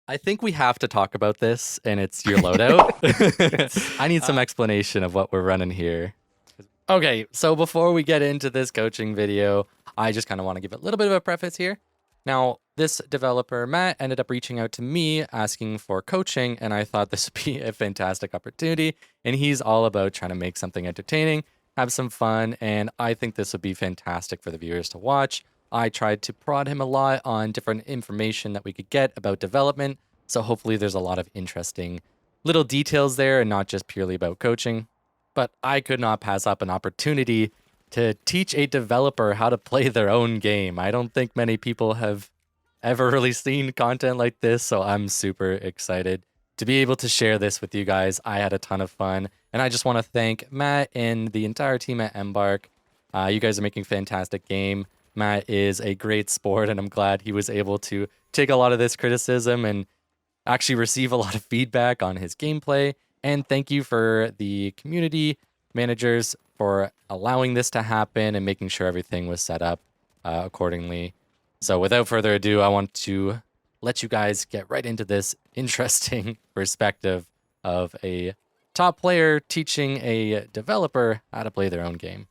I think we have to talk about this, and it's your loadout. I need some Uh, explanation of what we're running here. Okay, so before we get into this coaching video, I just kind of want to give a little bit of a preface here. Now, this developer, Matt, ended up reaching out to me asking for coaching, and I thought this would be a fantastic opportunity. And he's all about trying to make something entertaining, have some fun, and I think this would be fantastic for the viewers to watch. I tried to prod him a lot on different information that we could get about development, so hopefully there's a lot of interesting little details there and not just purely about coaching. But I could not pass up an opportunity to teach a developer how to play their own game. I don't think many people have ever really seen content like this, so I'm super excited to be able to share this with you guys. I had a ton of fun, and I just want to thank Matt and the entire team at Embark. You guys are making a fantastic game. Matt is a great sport, and I'm glad he was able to take a lot of this criticism and actually receive a lot of feedback on his gameplay. And thank you for the community managers for allowing this to happen and making sure everything was set up accordingly. So without further ado, I want to let you guys get right into this interesting perspective of a top player teaching a developer how to play their own game.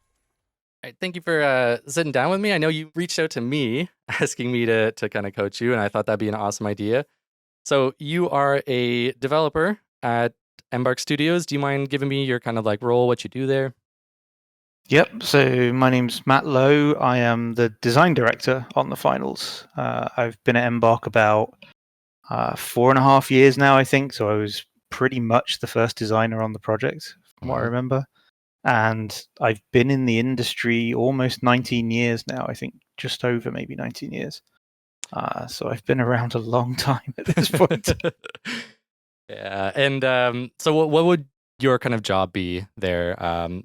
All right, thank you for sitting down with me. I know you reached out to me asking me to kind of coach you, and I thought that'd be an awesome idea. So you are a developer at Embark Studios. Do you mind giving me your kind of like role, what you do there? Yep. So my name's Matt Lowe. I am the design director on the finals. I've been at Embark about 4.5 years now, I think. So I was pretty much the first designer on the project, from what I Mhm. remember. And I've been in the industry almost 19 years now. I think just over maybe 19 years. So I've been around a long time at this point. Yeah, and so what would your kind of job be there?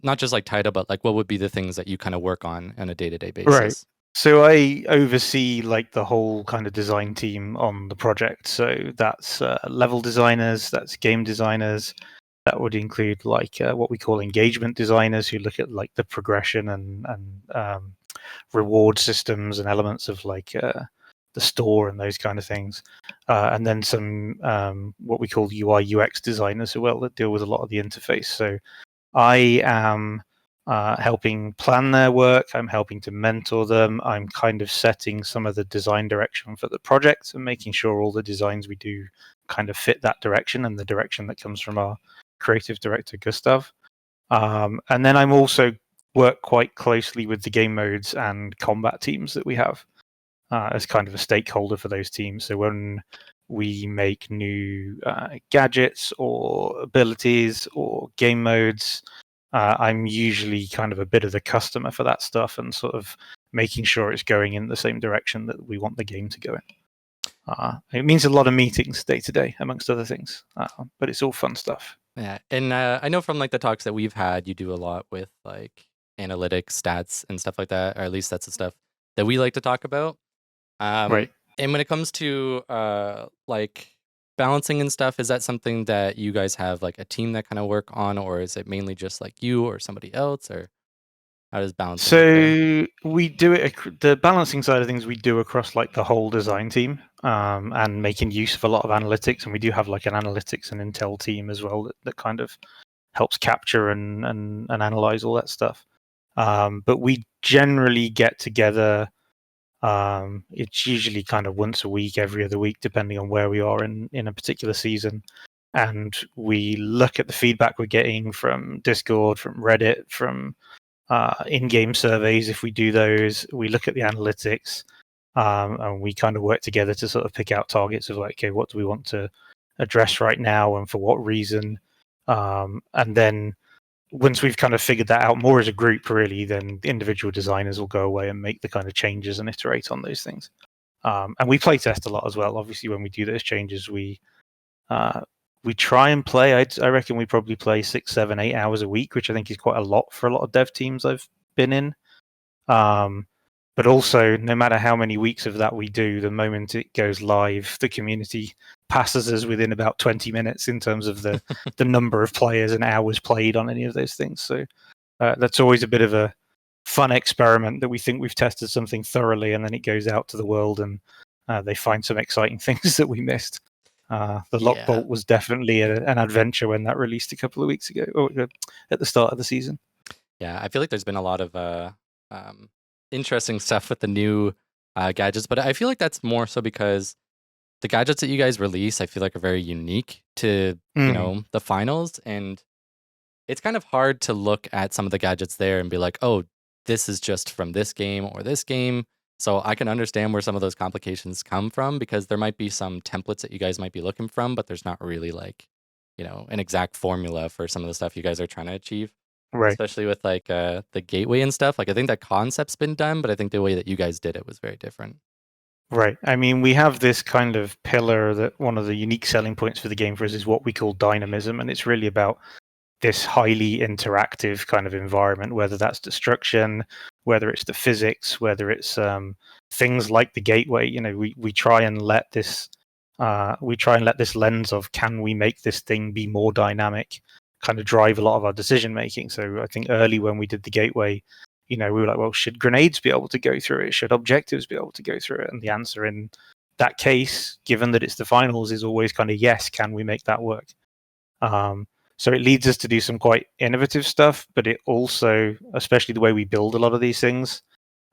Not just like title, but like what would be the things that you kind of work on a day-to-day Right. basis? So I oversee like the whole kind of design team on the project. So that's level designers, that's game designers. That would include like what we call engagement designers, who look at like the progression and reward systems and elements of like the store and those kind of things. And then some what we call UI UX designers as well, that deal with a lot of the interface. So I am helping plan their work. I'm helping to mentor them. I'm kind of setting some of the design direction for the project and making sure all the designs we do kind of fit that direction and the direction that comes from our creative director, Gustav. And then I'm also work quite closely with the game modes and combat teams that we have as kind of a stakeholder for those teams. So when we make new gadgets or abilities or game modes, I'm usually kind of a bit of the customer for that stuff and sort of making sure it's going in the same direction that we want the game to go in. It means a lot of meetings day to day, amongst other things, but it's all fun stuff. Yeah, and I know from like the talks that we've had, you do a lot with like analytics, stats, and stuff like that, or at least that's the stuff that we like to talk about. Right. And when it comes to like balancing and stuff, is that something that you guys have like a team that kind of work on, or is it mainly just like you or somebody else, or how does balancing work there? So we do it. The balancing side of things we do across like the whole design team, and making use of a lot of analytics. And we do have like an analytics and intel team as well that kind of helps capture and analyze all that stuff. But we generally get together. It's usually kind of once a week, every other week, depending on where we are in a particular season. And we look at the feedback we're getting from Discord, from Reddit, from in-game surveys. If we do those, we look at the analytics, and we kind of work together to sort of pick out targets of like, okay, what do we want to address right now and for what reason? And then once we've kind of figured that out more as a group, really, then the individual designers will go away and make the kind of changes and iterate on those things. And we play test a lot as well. Obviously, when we do those changes, we try and play. I reckon we probably play 6, 7, 8 hours a week, which I think is quite a lot for a lot of dev teams I've been in. But also, no matter how many weeks of that we do, the moment it goes live, the community passes us within about 20 minutes in terms of the number of players and hours played on any of those things. So that's always a bit of a fun experiment that we think we've tested something thoroughly, and then it goes out to the world and they find some exciting things that we missed. The lock bolt was definitely an adventure when that released a couple of weeks ago, or at the start of the season. Yeah, I feel like there's been a lot of interesting stuff with the new gadgets, but I feel like that's more so because the gadgets that you guys release, I feel like, are very unique to the finals, and it's kind of hard to look at some of the gadgets there and be like, oh, this is just from this game or this game. So I can understand where some of those complications come from, because there might be some templates that you guys might be looking from, but there's not really like, an exact formula for some of the stuff you guys are trying to achieve. Right. Especially with like the gateway and stuff. Like, I think that concept's been done, but I think the way that you guys did it was very different. Right. I mean, we have this kind of pillar that one of the unique selling points for the game for us is what we call dynamism, and it's really about this highly interactive kind of environment, whether that's destruction, whether it's the physics, whether it's things like the gateway. We try and let this lens of, can we make this thing be more dynamic, kind of drive a lot of our decision making. So I think early when we did the gateway, we were like, well, should grenades be able to go through it? Should objectives be able to go through it? And the answer in that case, given that it's the finals, is always kind of yes. Can we make that work? So it leads us to do some quite innovative stuff, but it also, especially the way we build a lot of these things,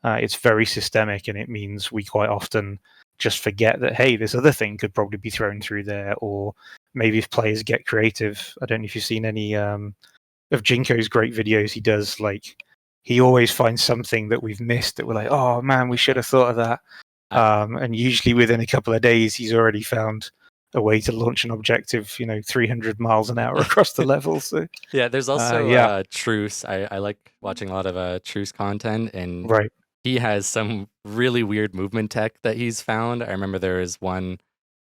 it's very systemic, and it means we quite often just forget that, hey, this other thing could probably be thrown through there, or maybe if players get creative. I don't know if you've seen any of Jinko's great videos. He does, like, he always finds something that we've missed that we're like, oh man, we should have thought of that. And usually within a couple of days, he's already found a way to launch an objective, 300 miles an hour across the level. So yeah, there's also Truce. I like watching a lot of Truce content, and right. He has some really weird movement tech that he's found. I remember there is one,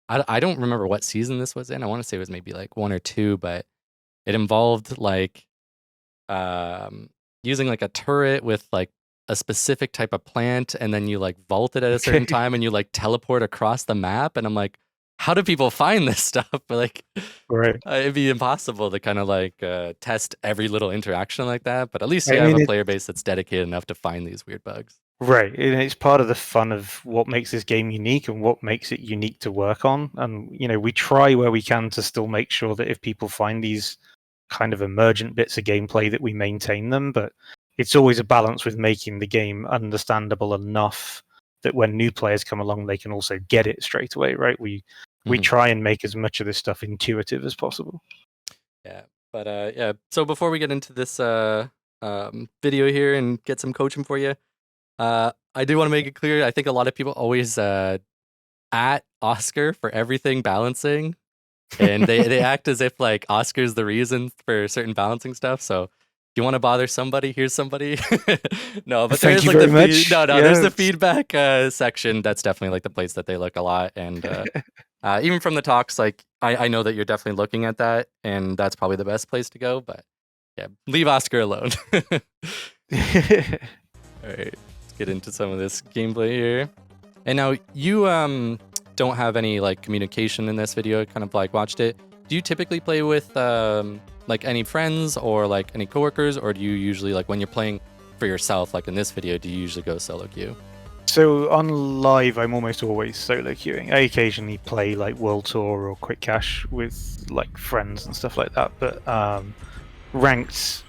I don't remember what season this was in. I want to say it was maybe like 1 or 2, but it involved like using like a turret with like a specific type of plant, and then you like vault it at a certain time and you like teleport across the map. And I'm like, how do people find this stuff? But like, right. It'd be impossible to kind of like test every little interaction like that. But at least you have a player base that's dedicated enough to find these weird bugs. Right. And it's part of the fun of what makes this game unique and what makes it unique to work on. And, we try where we can to still make sure that if people find these kind of emergent bits of gameplay, that we maintain them. But it's always a balance with making the game understandable enough that when new players come along, they can also get it straight away, right? We try and make as much of this stuff intuitive as possible. Yeah. But yeah. So before we get into this video here and get some coaching for you, I do want to make it clear, I think a lot of people always at Oscar for everything balancing, and they act as if like Oscar's the reason for certain balancing stuff. So if you want to bother somebody, here's somebody. No, but there's like there's the feedback section. That's definitely like the place that they look a lot. And even from the talks, like I know that you're definitely looking at that, and that's probably the best place to go. But yeah, leave Oscar alone. All right. Get into some of this gameplay here. And now you don't have any like communication in this video. I kind of like watched it. Do you typically play with like any friends or like any coworkers, or do you usually, like when you're playing for yourself, like in this video, do you usually go solo queue? So on live, I'm almost always solo queuing. I occasionally play like World Tour or Quick Cash with like friends and stuff like that, but ranked,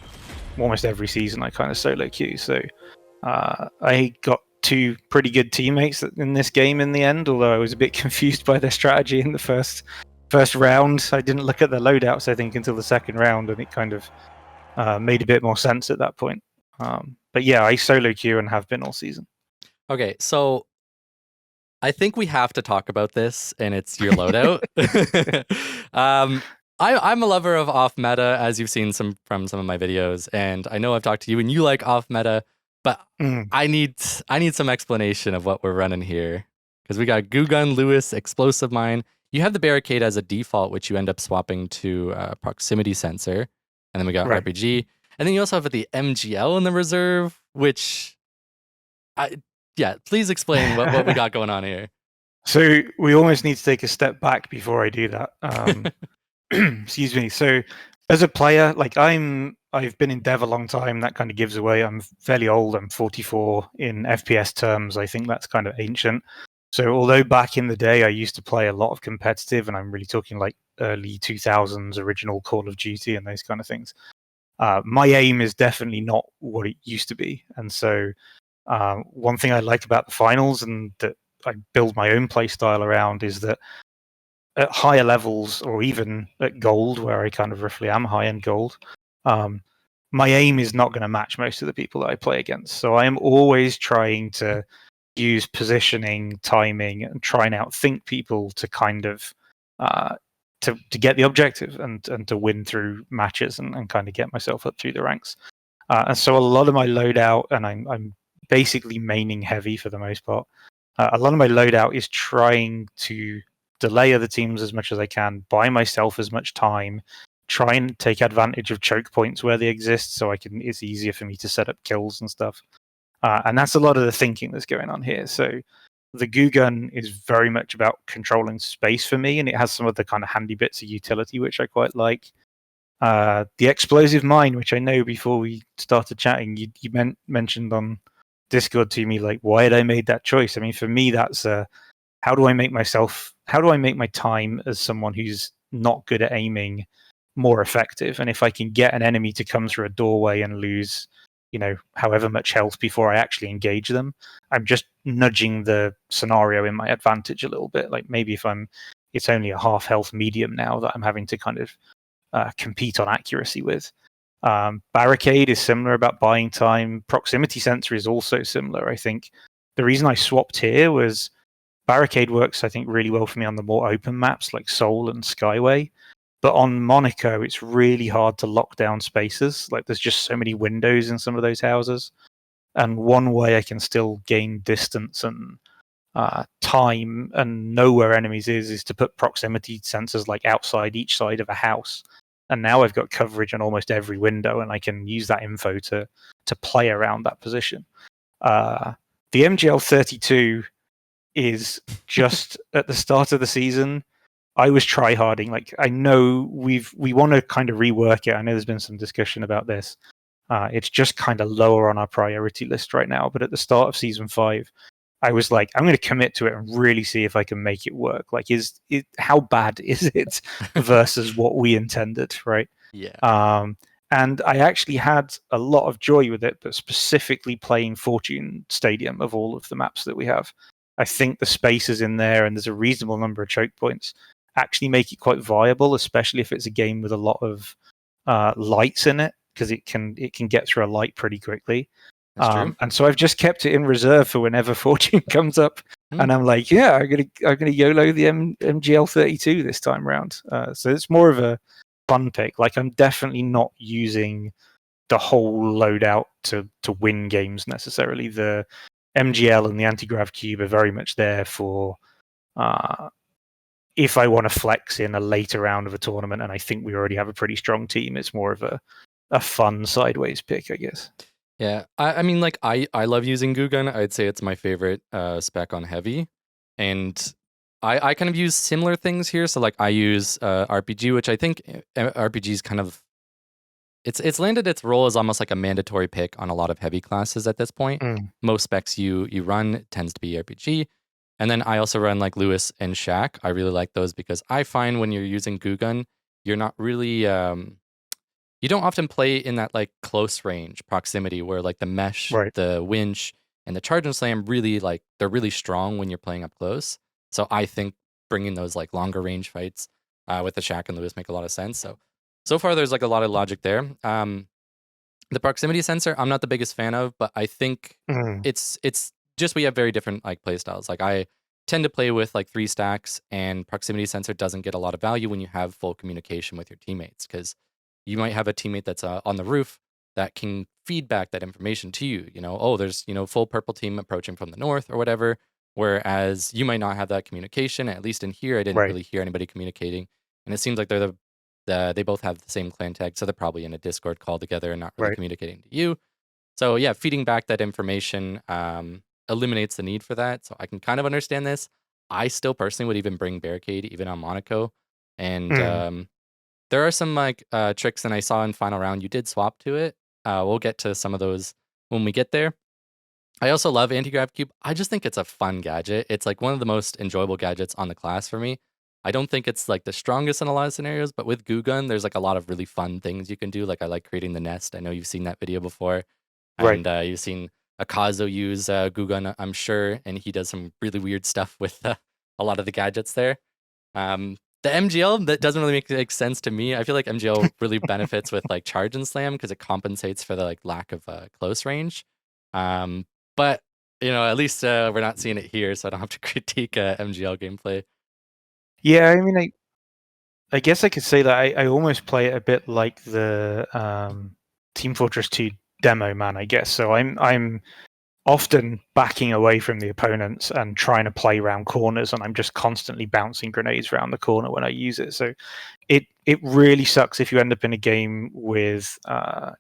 almost every season I kind of solo queue. So I got 2 pretty good teammates in this game in the end, although I was a bit confused by their strategy in the first round. I didn't look at the loadouts, I think, until the second round, and it kind of made a bit more sense at that point. But yeah, I solo queue and have been all season. Okay, so I think we have to talk about this, and it's your loadout. I'm a lover of off meta, as you've seen from some of my videos, and I know I've talked to you, and you like off meta. But I need some explanation of what we're running here, because we got Goo Gun, Lewis, Explosive Mine. You have the Barricade as a default, which you end up swapping to Proximity Sensor, and then we got RPG, and then you also have the MGL in the reserve, which please explain what we got going on here. So we almost need to take a step back before I do that. Excuse me. So as a player, like I've been in dev a long time. That kind of gives away. I'm fairly old. I'm 44 in FPS terms. I think that's kind of ancient. So although back in the day I used to play a lot of competitive, and I'm really talking like early 2000s original Call of Duty and those kind of things, my aim is definitely not what it used to be. And so one thing I like about the finals, and that I build my own play style around, is that at higher levels, or even at gold, where I kind of roughly am high end gold, my aim is not going to match most of the people that I play against. So I am always trying to use positioning, timing, and try and outthink people to kind of to get the objective and to win through matches and kind of get myself up through the ranks. And so a lot of my loadout, and I'm basically maining heavy for the most part. A lot of my loadout is trying to delay other teams as much as I can, buy myself as much time, try and take advantage of choke points where they exist, so it's easier for me to set up kills and stuff. And that's a lot of the thinking that's going on here. So the goo gun is very much about controlling space for me, and it has some of the kind of handy bits of utility which I quite like. The explosive mine, which I know before we started chatting, you mentioned on Discord to me, like, why had I made that choice? I mean, for me, that's how do I make my time as someone who's not good at aiming more effective? And if I can get an enemy to come through a doorway and lose, however much health before I actually engage them, I'm just nudging the scenario in my advantage a little bit. Like maybe if it's only a half health medium now that I'm having to kind of compete on accuracy with. Barricade is similar about buying time. Proximity sensor is also similar. I think the reason I swapped here was Barricade works, I think, really well for me on the more open maps like Seoul and Skyway. But on Monaco, it's really hard to lock down spaces. Like there's just so many windows in some of those houses. And one way I can still gain distance and time and know where enemies is to put proximity sensors like outside each side of a house. And now I've got coverage on almost every window, and I can use that info to play around that position. The MGL 32 is just at the start of the season. I was tryharding. Like I know we want to kind of rework it. I know there's been some discussion about this. It's just kind of lower on our priority list right now. But at the start of season 5, I was like, I'm going to commit to it and really see if I can make it work. Like, how bad is it versus what we intended, right? Yeah. And I actually had a lot of joy with it, but specifically playing Fortune Stadium of all of the maps that we have. I think the spaces in there, and there's a reasonable number of choke points, actually make it quite viable, especially if it's a game with a lot of lights in it, because it can get through a light pretty quickly. That's true. And so I've just kept it in reserve for whenever Fortune comes up, and I'm like, yeah, I'm gonna YOLO the MGL 32 this time round. So it's more of a fun pick. Like I'm definitely not using the whole loadout to win games necessarily. The MGL and the anti-grav cube are very much there for if I want to flex in a later round of a tournament, and I think we already have a pretty strong team. It's more of a fun sideways pick, I guess. Yeah, I mean, like, I love using Goo Gun. I'd say it's my favorite spec on Heavy. And I kind of use similar things here. So, like, I use RPG, which I think RPG is kind of... It's landed its role as almost like a mandatory pick on a lot of Heavy classes at this point. Most specs you run tends to be RPG. And then I also run, like, Lewis and Shaq. I really like those because I find when you're using Goo Gun, you're not really... you don't often play in that like close range proximity where like the mesh, Right. the winch, and the charge and slam really like they're really strong when you're playing up close. So I think bringing those like longer range fights with the Shaq and Lewis make a lot of sense. So far there's like a lot of logic there. The proximity sensor I'm not the biggest fan of, but I think it's just we have very different like play styles. Like I tend to play with like 3 stacks, and proximity sensor doesn't get a lot of value when you have full communication with your teammates, because you might have a teammate that's on the roof that can feed back that information to you. Oh, there's full purple team approaching from the north or whatever. Whereas you might not have that communication. At least in here, I didn't really hear anybody communicating, and it seems like they both have the same clan tag, so they're probably in a Discord call together and not really communicating to you. So yeah, feeding back that information eliminates the need for that. So I can kind of understand this. I still personally would even bring Barricade even on Monaco, and there are some like tricks, and I saw in final round you did swap to it. We'll get to some of those when we get there. I also love Anti-Grav Cube. I just think it's a fun gadget. It's like one of the most enjoyable gadgets on the class for me. I don't think it's like the strongest in a lot of scenarios, but with Goo Gun, there's like a lot of really fun things you can do. Like I like creating the nest. I know you've seen that video before, Right. and you've seen Akazo use Goo Gun, I'm sure, and he does some really weird stuff with a lot of the gadgets there. The MGL, that doesn't really make sense to me. I feel like MGL really benefits with like charge and slam because it compensates for the like lack of close range. But you know, at least we're not seeing it here, so I don't have to critique MGL gameplay. Yeah, I mean, I guess I could say that I almost play it a bit like the Team Fortress 2 demo man, I guess. So I'm often backing away from the opponents and trying to play around corners, and I'm just constantly bouncing grenades around the corner when I use it. So it really sucks if you end up in a game with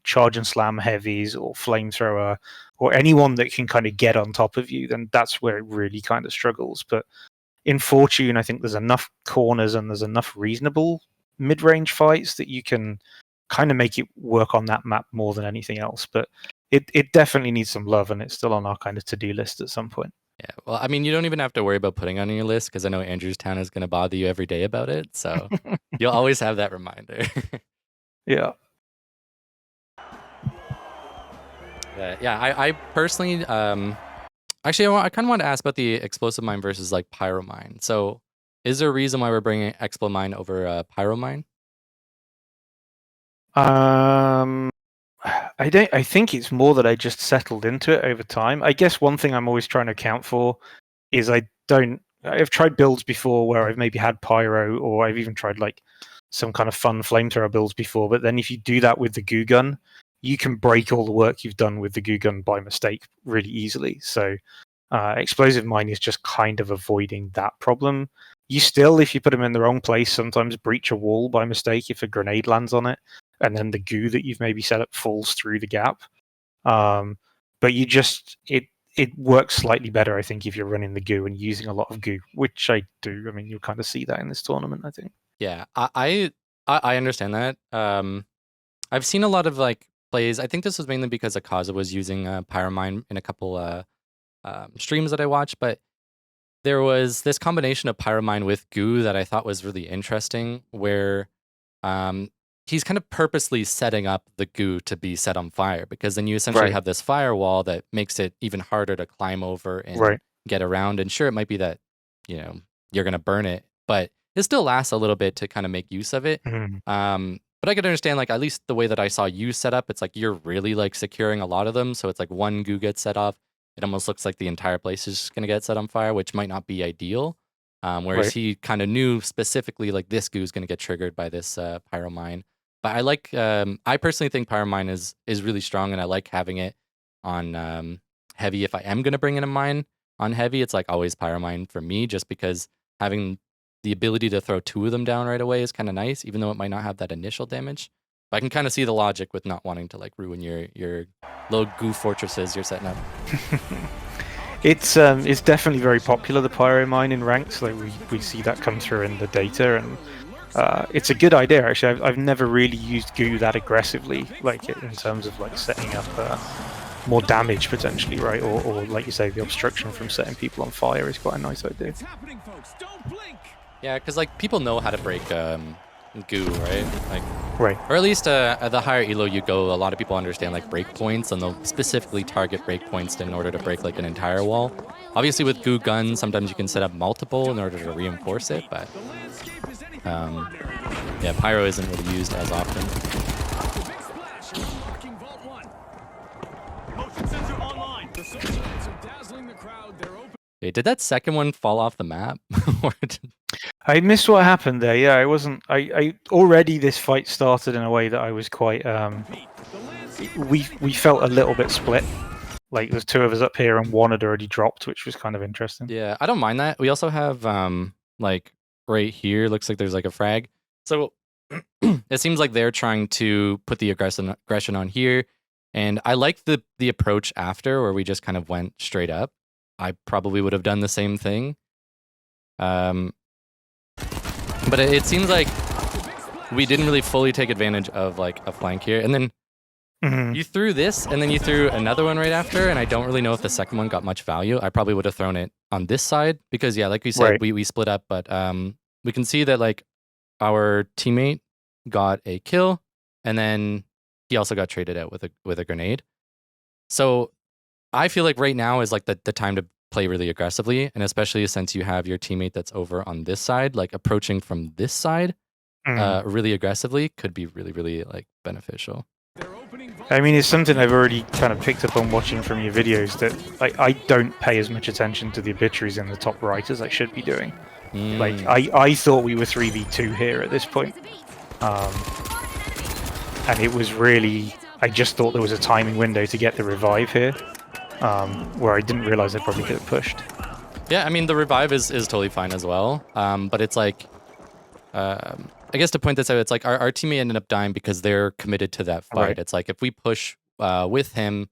charge and slam heavies or flamethrower or anyone that can kind of get on top of you. Then that's where it really kind of struggles. But in Fortune, I think there's enough corners and there's enough reasonable mid-range fights that you can kind of make it work on that map more than anything else. But it definitely needs some love, and it's still on our kind of to-do list at some point. Yeah, well, I mean, you don't even have to worry about putting it on your list because I know Andrewstown is going to bother you every day about it, so you'll always have that reminder. Yeah. Yeah, I personally, actually, I kind of want to ask about the explosive mine versus like pyro mine. So, is there a reason why we're bringing Explo mine over pyro mine? I think it's more that I just settled into it over time. I guess one thing I'm always trying to account for is I've tried builds before where I've maybe had pyro, or I've even tried like some kind of fun flamethrower builds before. But then if you do that with the goo gun, you can break all the work you've done with the goo gun by mistake really easily. So explosive mine is just kind of avoiding that problem. You still, if you put them in the wrong place, sometimes breach a wall by mistake if a grenade lands on it, and then the goo that you've maybe set up falls through the gap. But it works slightly better, I think, if you're running the goo and using a lot of goo, which I do. I mean, you'll kind of see that in this tournament, I think. Yeah, I understand that. I've seen a lot of like plays. I think this was mainly because Akaza was using Pyromine in a couple streams that I watched, but there was this combination of Pyromine with Goo that I thought was really interesting, where he's kind of purposely setting up the Goo to be set on fire, because then you essentially have this firewall that makes it even harder to climb over and get around. And sure, it might be that, you know, you're going to burn it, but it still lasts a little bit to kind of make use of it. But I could understand, like, at least the way that I saw you set up, it's like you're really like securing a lot of them. So it's like one Goo gets set off, it almost looks like the entire place is just going to get set on fire, which might not be ideal. Whereas he kind of knew specifically, like, this Goo is going to get triggered by this pyro mine. But I like, I personally think pyro mine is really strong, and I like having it on heavy. If I am going to bring in a mine on heavy, it's like always pyro mine for me, just because having the ability to throw two of them down right away is kind of nice, even though it might not have that initial damage. But I can kind of see the logic with not wanting to like ruin your little Goo fortresses you're setting up. It's definitely very popular, the pyro mine in ranks. Like we see that come through in the data, and it's a good idea actually. I've never really used Goo that aggressively, like in terms of like setting up more damage potentially, right? Or like you say, the obstruction from setting people on fire is quite a nice idea. Yeah, because like people know how to break Goo, right? Like, or at least at the higher elo you go, a lot of people understand like breakpoints, and they'll specifically target breakpoints in order to break like an entire wall. Obviously, with Goo guns, sometimes you can set up multiple in order to reinforce it, but yeah, pyro isn't really used as often. Okay, did that second one fall off the map? I missed what happened there. Yeah, I wasn't. I already this fight started in a way that I was quite. We felt a little bit split. Like there's two of us up here and one had already dropped, which was kind of interesting. Yeah, I don't mind that. We also have like right here, looks like there's like a frag. So it seems like they're trying to put the aggression on here, and I like the approach after, where we just kind of went straight up. I probably would have done the same thing. But it seems like we didn't really fully take advantage of like a flank here. And then You threw this, and then you threw another one right after, and I don't really know if the second one got much value. I probably would have thrown it on this side because, yeah, like we said, Right. we split up, but we can see that like our teammate got a kill, and then he also got traded out with a grenade. So I feel like right now is like the time to play really aggressively, and especially since you have your teammate that's over on this side, like approaching from this side really aggressively could be really, really like beneficial. I mean, it's something I've already kind of picked up on watching from your videos that like I don't pay as much attention to the obituaries in the top right as I should be doing. Like I thought we were 3v2 here at this point, and it was really I just thought there was a timing window to get the revive here, where I didn't realize I probably could have pushed. Yeah, I mean the revive is totally fine as well, but it's like. I guess to point this out, it's like our teammate ended up dying because they're committed to that fight. Right. It's like if we push with him,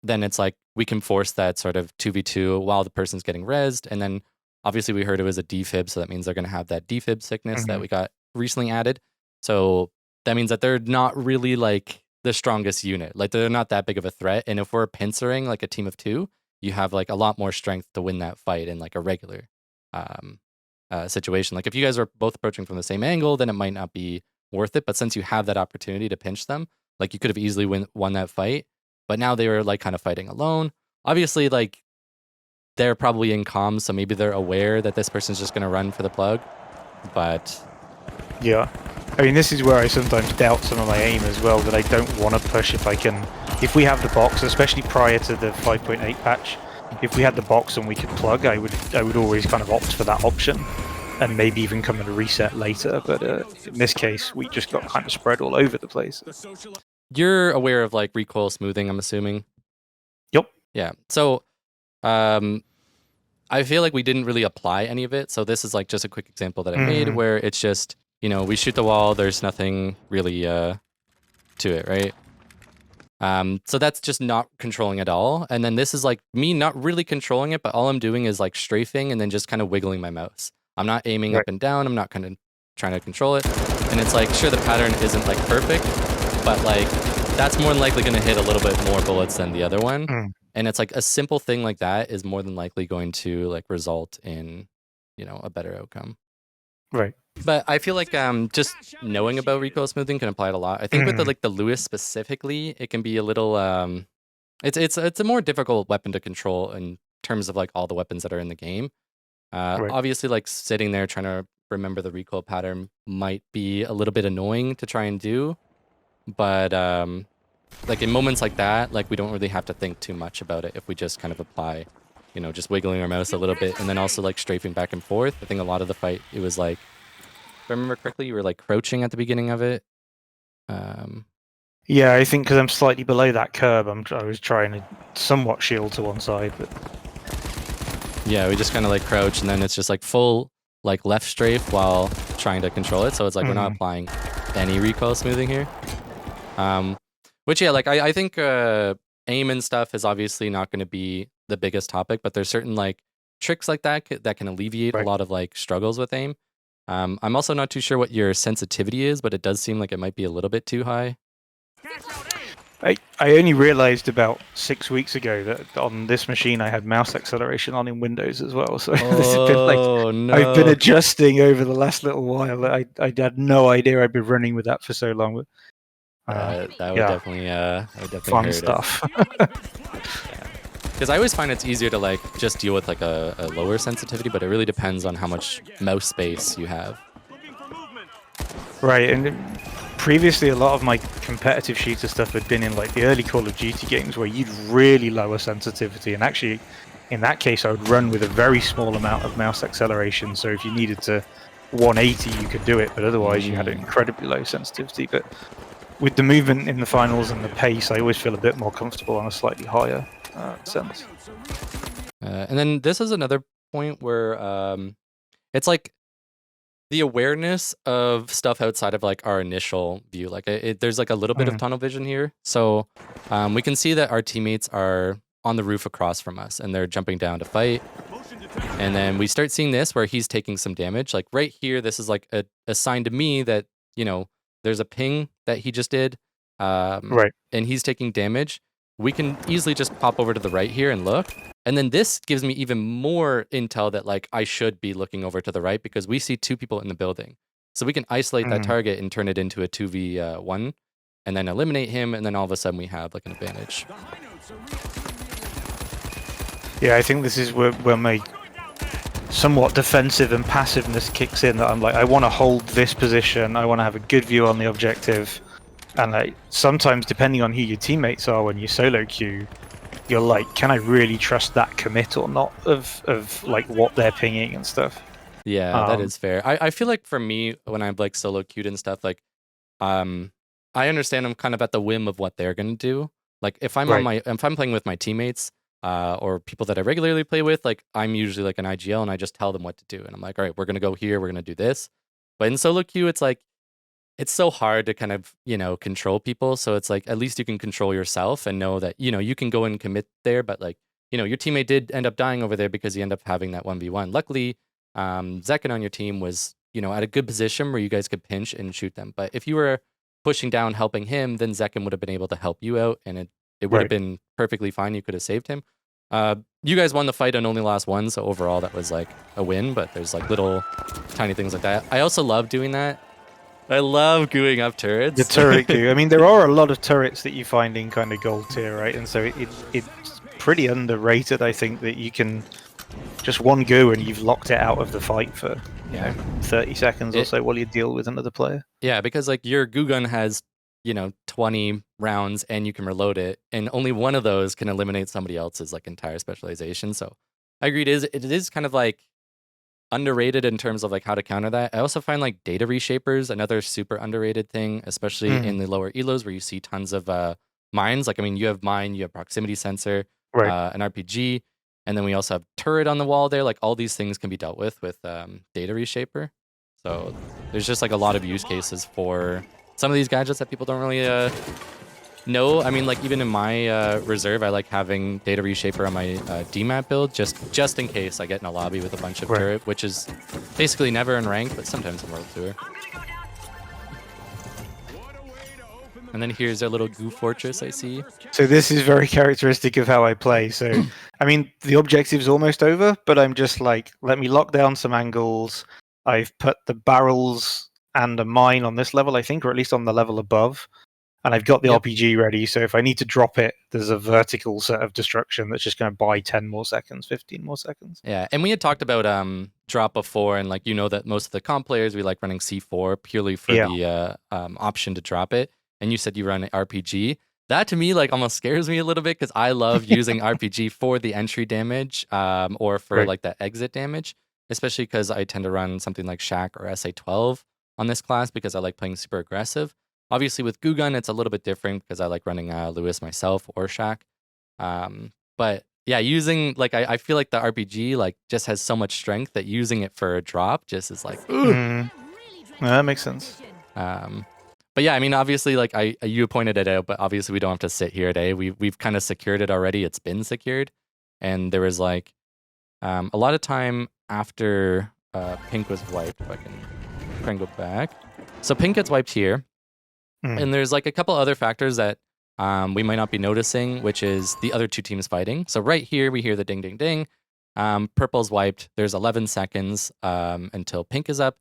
then it's like we can force that sort of 2v2 while the person's getting rezzed. And then obviously we heard it was a defib, so that means they're going to have that defib sickness that we got recently added. So that means that they're not really like the strongest unit. Like they're not that big of a threat. And if we're pincering like a team of two, you have like a lot more strength to win that fight in like a regular situation. Like if you guys are both approaching from the same angle, then it might not be worth it. But since you have that opportunity to pinch them, like you could have easily won that fight. But now they were like kind of fighting alone. Obviously, like they're probably in comms, so maybe they're aware that this person's just gonna run for the plug. But yeah, I mean this is where I sometimes doubt some of my aim as well. That I don't want to push if I can. If we have the box, especially prior to the 5.8 patch. If we had the box and we could plug, I would always kind of opt for that option, and maybe even come and reset later. But in this case, we just got kind of spread all over the place. You're aware of like recoil smoothing, I'm assuming. Yep. Yeah. So, I feel like we didn't really apply any of it. So this is like just a quick example that I made where it's just we shoot the wall. There's nothing really to it, right? So that's just not controlling at all. And then this is like me not really controlling it, but all I'm doing is like strafing and then just kind of wiggling my mouse. I'm not aiming up and down. I'm not kind of trying to control it. And it's like, sure, the pattern isn't like perfect, but like that's more than likely going to hit a little bit more bullets than the other one. And it's like a simple thing like that is more than likely going to like result in, a better outcome. Right. But I feel like just knowing about recoil smoothing can apply it a lot. I think with the Lewis specifically, it can be a little it's a more difficult weapon to control in terms of like all the weapons that are in the game. Obviously, like sitting there trying to remember the recoil pattern might be a little bit annoying to try and do, but like in moments like that, like we don't really have to think too much about it if we just kind of apply, just wiggling our mouse a little bit and then also like strafing back and forth. I think a lot of the fight it was like. If I remember correctly, you were like crouching at the beginning of it. Yeah, I think because I'm slightly below that curb, I was trying to somewhat shield to one side, but yeah, we just kind of like crouch, and then it's just like full like left strafe while trying to control it. So it's like we're not applying any recoil smoothing here. Which yeah, like I think aim and stuff is obviously not going to be the biggest topic, but there's certain like tricks like that that can alleviate a lot of like struggles with aim. I'm also not too sure what your sensitivity is, but it does seem like it might be a little bit too high. I only realized about 6 weeks ago that on this machine I had mouse acceleration on in Windows as well. So this has been like I've been adjusting over the last little while. I had no idea I'd been running with that for so long. That would definitely fun hurt stuff. Because I always find it's easier to like just deal with like a lower sensitivity, but it really depends on how much mouse space you have. Right, and previously a lot of my competitive shooter stuff had been in like the early Call of Duty games where you'd really lower sensitivity, and actually in that case I would run with a very small amount of mouse acceleration, so if you needed to 180 you could do it, but otherwise you had an incredibly low sensitivity. But with the movement in the finals and the pace, I always feel a bit more comfortable on a slightly higher sense. And then this is another point where it's like the awareness of stuff outside of like our initial view. Like there's like a little bit of tunnel vision here. So we can see that our teammates are on the roof across from us and they're jumping down to fight. And then we start seeing this where he's taking some damage. Like right here, this is like a sign to me that, there's a ping that he just did. Right. and he's taking damage, we can easily just pop over to the right here and look. And then this gives me even more intel that like I should be looking over to the right because we see 2 people in the building. So we can isolate that target and turn it into a 2v1 and then eliminate him, and then all of a sudden we have like an advantage. Yeah, I think this is where my somewhat defensive and passiveness kicks in, that I'm like, I want to hold this position, I want to have a good view on the objective, and like sometimes depending on who your teammates are when you solo queue, you're like, can I really trust that commit or not of like what they're pinging and stuff. Yeah, that is fair. I feel like for me, when I'm like solo queued and stuff, like I understand I'm kind of at the whim of what they're gonna do. Like if I'm if I'm playing with my teammates, or people that I regularly play with, like I'm usually like an IGL and I just tell them what to do. And I'm like, all right, we're gonna go here, we're gonna do this. But in solo queue, it's like it's so hard to kind of, control people. So it's like at least you can control yourself and know that, you can go and commit there, but like, your teammate did end up dying over there because you end up having that 1v1. Luckily, Zekin on your team was, at a good position where you guys could pinch and shoot them. But if you were pushing down, helping him, then Zekin would have been able to help you out, and it would have been perfectly fine. You could have saved him. You guys won the fight and only lost 1, so overall that was like a win, but there's like little tiny things like that. I also love doing that. I love gooing up turrets. The turret goo. I mean, there are a lot of turrets that you find in kind of gold tier, right? And so it's pretty underrated, I think, that you can just one goo and you've locked it out of the fight for 30 seconds or so while you deal with another player. Yeah, because like your goo gun has 20 rounds and you can reload it, and only one of those can eliminate somebody else's like entire specialization. So I agree, it is kind of like underrated in terms of like how to counter that. I also find like data reshapers another super underrated thing, especially in the lower elos where you see tons of mines. Like, I mean, you have mine, you have proximity sensor, an RPG, and then we also have turret on the wall there. Like all these things can be dealt with data reshaper. So there's just like a lot of use cases for some of these gadgets that people don't really know. I mean, like even in my reserve, I like having data reshaper on my DMAT build just in case I get in a lobby with a bunch of turret, which is basically never in rank, but sometimes in World Tour. And then here's our little goo fortress I see. So this is very characteristic of how I play. So, I mean, the objective's almost over, but I'm just like, let me lock down some angles. I've put the barrels and a mine on this level, I think, or at least on the level above. And I've got the RPG ready, so if I need to drop it, there's a vertical set of destruction that's just going to buy 10 more seconds, 15 more seconds. Yeah, and we had talked about drop before, and like that most of the comp players, we like running C4 purely for the option to drop it. And you said you run RPG. That to me like almost scares me a little bit because I love using RPG for the entry damage or for like that exit damage, especially because I tend to run something like Shaq or SA12 on this class because I like playing super aggressive. Obviously, with Goo Gun, it's a little bit different because I like running Lewis myself or Shaq. But yeah, using like I feel like the RPG like just has so much strength that using it for a drop just is like, no, that makes sense. But yeah, I mean, obviously, like you pointed it out, but obviously we don't have to sit here today. We've kind of secured it already. It's been secured, and there was like a lot of time after Pink was wiped. If I can try and go back, so Pink gets wiped here. And there's like a couple other factors that we might not be noticing, which is the other 2 teams fighting. So right here, we hear the ding, ding, ding. Purple's wiped. There's 11 seconds until Pink is up.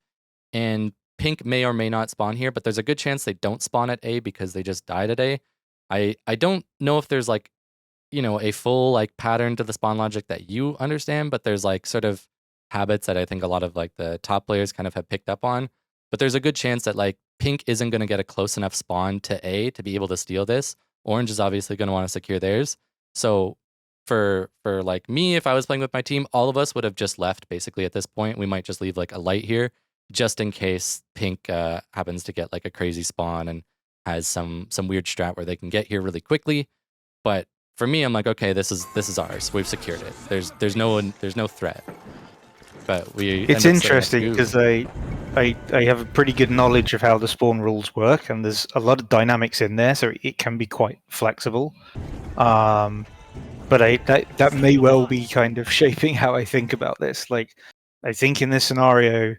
And Pink may or may not spawn here, but there's a good chance they don't spawn at A because they just died at A. I don't know if there's like, a full like pattern to the spawn logic that you understand, but there's like sort of habits that I think a lot of like the top players kind of have picked up on. But there's a good chance that like Pink isn't going to get a close enough spawn to A to be able to steal this. Orange is obviously going to want to secure theirs. So for like me, if I was playing with my team, all of us would have just left basically at this point. We might just leave like a light here just in case Pink happens to get like a crazy spawn and has some weird strat where they can get here really quickly. But for me, I'm like, okay, this is ours. We've secured it. There's no threat. But it's interesting because I have a pretty good knowledge of how the spawn rules work, and there's a lot of dynamics in there, so it can be quite flexible. But that may well be kind of shaping how I think about this. Like, I think in this scenario,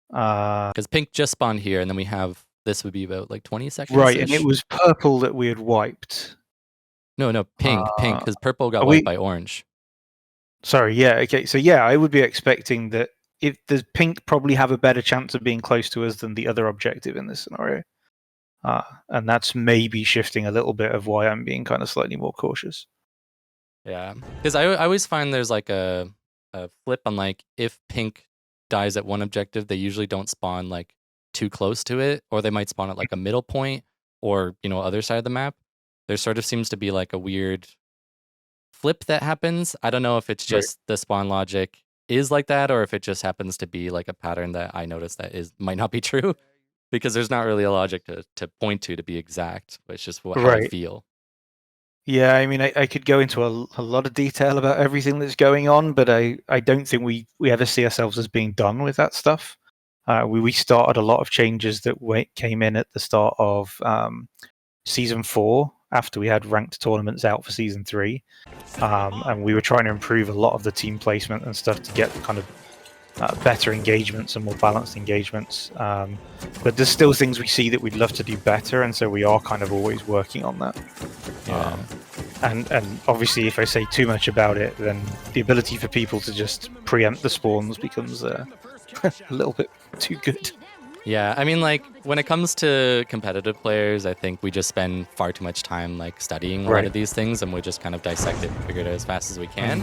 because Pink just spawned here, and then we have this would be about like 20 seconds. Right, and it was purple that we had wiped. No, pink, because purple got are wiped we- by orange. Sorry, yeah, okay. So yeah, I would be expecting that if the pink probably have a better chance of being close to us than the other objective in this scenario. And that's maybe shifting a little bit of why I'm being kind of slightly more cautious. Yeah, because I always find there's like a flip on like if pink dies at one objective, they usually don't spawn like too close to it, or they might spawn at like a middle point or, you know, other side of the map. There sort of seems to be like a weird flip that happens. I don't know if it's Right. just the spawn logic is like that, or if it just happens to be like a pattern that I noticed that might not be true, because there's not really a logic to point to be exact. But it's just how I Right. feel. Yeah, I mean, I could go into a lot of detail about everything that's going on, but I don't think we ever see ourselves as being done with that stuff. We started a lot of changes that came in at the start of season 4 after we had ranked tournaments out for season 3, and we were trying to improve a lot of the team placement and stuff to get kind of better engagements and more balanced engagements. But there's still things we see that we'd love to do better, and so we are kind of always working on that. Yeah. And obviously, if I say too much about it, then the ability for people to just preempt the spawns becomes a little bit too good. Yeah, I mean, like, when it comes to competitive players, I think we just spend far too much time, like, studying a lot of these things, and we just kind of dissect it and figure it out as fast as we can.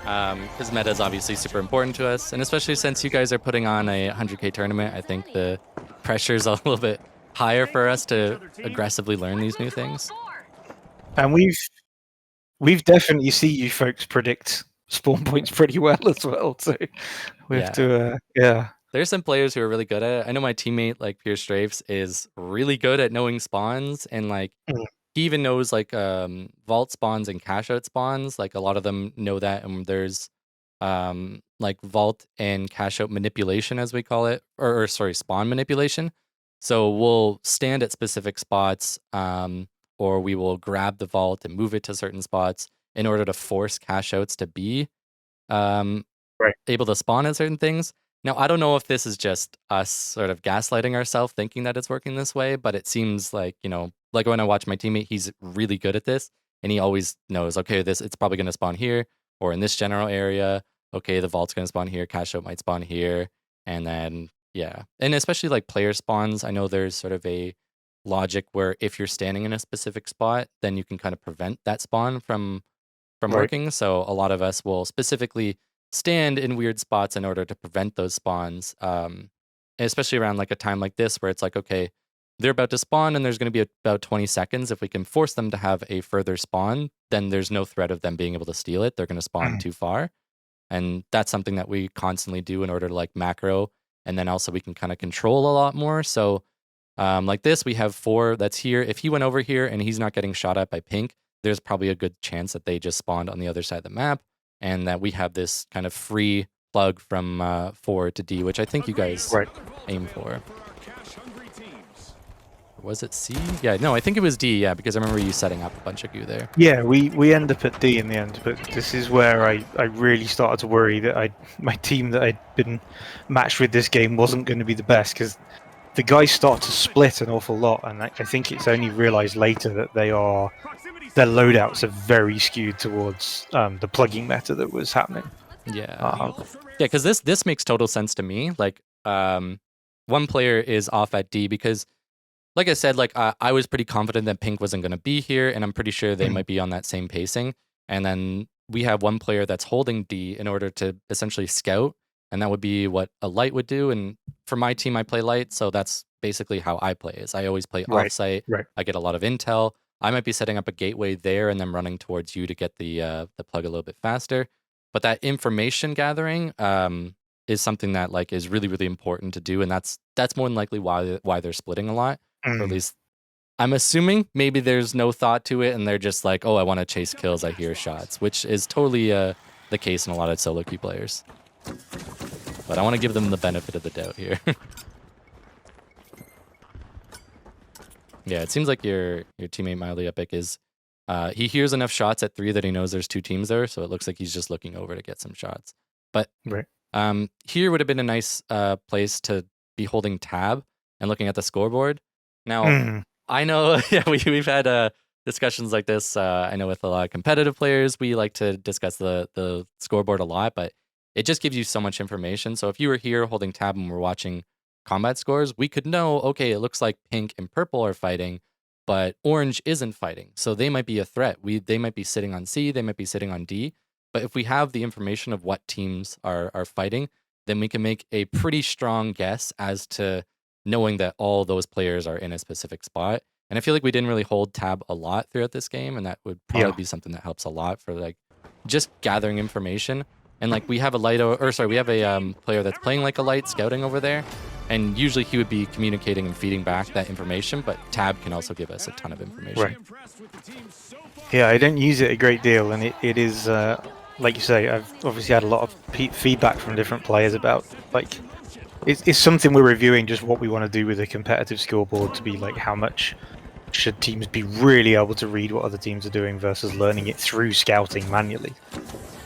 Because meta is obviously super important to us, and especially since you guys are putting on a 100K tournament, I think the pressure's a little bit higher for us to aggressively learn these new things. And we've definitely seen you folks predict spawn points pretty well as well, so we have to, yeah. There's some players who are really good at it. I know my teammate, like Pierce Strafes, is really good at knowing spawns, and like he even knows like vault spawns and cash out spawns. Like a lot of them know that, and there's like vault and cash out manipulation, as we call it, or sorry, spawn manipulation. So we'll stand at specific spots, or we will grab the vault and move it to certain spots in order to force cash outs to be able to spawn at certain things. Now, I don't know if this is just us sort of gaslighting ourselves thinking that it's working this way, but it seems like, you know, like when I watch my teammate, he's really good at this, and he always knows, okay, it's probably going to spawn here or in this general area. Okay, the vault's going to spawn here, cash out might spawn here, and then, yeah. And especially like player spawns, I know there's sort of a logic where if you're standing in a specific spot, then you can kind of prevent that spawn from working. So a lot of us will specifically stand in weird spots in order to prevent those spawns, especially around like a time like this where it's like, okay, they're about to spawn and there's going to be about 20 seconds. If we can force them to have a further spawn, then there's no threat of them being able to steal it. They're going to spawn too far. And that's something that we constantly do in order to like macro, and then also we can kind of control a lot more. So like this, we have 4 that's here. If he went over here and he's not getting shot at by pink, there's probably a good chance that they just spawned on the other side of the map, and that we have this kind of free plug from 4 to D, which I think you guys aim for. Was it C? Yeah, no, I think it was D, yeah, because I remember you setting up a bunch of goo there. Yeah, we end up at D in the end, but this is where I really started to worry that my team that I'd been matched with this game wasn't going to be the best, because the guys start to split an awful lot, and I think it's only realized later that their loadouts are very skewed towards the plugging meta that was happening. Yeah, because this makes total sense to me. Like, one player is off at D because, like I said, like I was pretty confident that pink wasn't going to be here, and I'm pretty sure they might be on that same pacing. And then we have one player that's holding D in order to essentially scout, and that would be what a light would do. And for my team, I play light, so that's basically how I play. Is I always play offsite. I get a lot of intel. I might be setting up a gateway there and then running towards you to get the plug a little bit faster. But that information gathering is something that like is really, really important to do, and that's more than likely why they're splitting a lot. Or at least I'm assuming maybe there's no thought to it, and they're just like, oh, I want to chase kills, I hear shots, which is totally the case in a lot of solo queue players. But I want to give them the benefit of the doubt here. Yeah, it seems like your teammate Mildly Epic is he hears enough shots at 3 that he knows there's 2 teams there, so it looks like he's just looking over to get some shots. But here would have been a nice place to be holding tab and looking at the scoreboard. Now, I know we've had discussions like this. I know with a lot of competitive players, we like to discuss the scoreboard a lot, but it just gives you so much information. So if you were here holding tab and we're watching combat scores, we could know, okay, it looks like pink and purple are fighting, but orange isn't fighting. So they might be a threat. They might be sitting on C, they might be sitting on D. But if we have the information of what teams are fighting, then we can make a pretty strong guess as to knowing that all those players are in a specific spot. And I feel like we didn't really hold tab a lot throughout this game, and that would probably be something that helps a lot for like just gathering information. And like we have a we have a player that's playing like a light scouting over there, and usually he would be communicating and feeding back that information, but tab can also give us a ton of information. Right. Yeah, I don't use it a great deal, and it is, like you say, I've obviously had a lot of feedback from different players about, like, it's something we're reviewing, just what we want to do with a competitive scoreboard to be like, how much should teams be really able to read what other teams are doing versus learning it through scouting manually.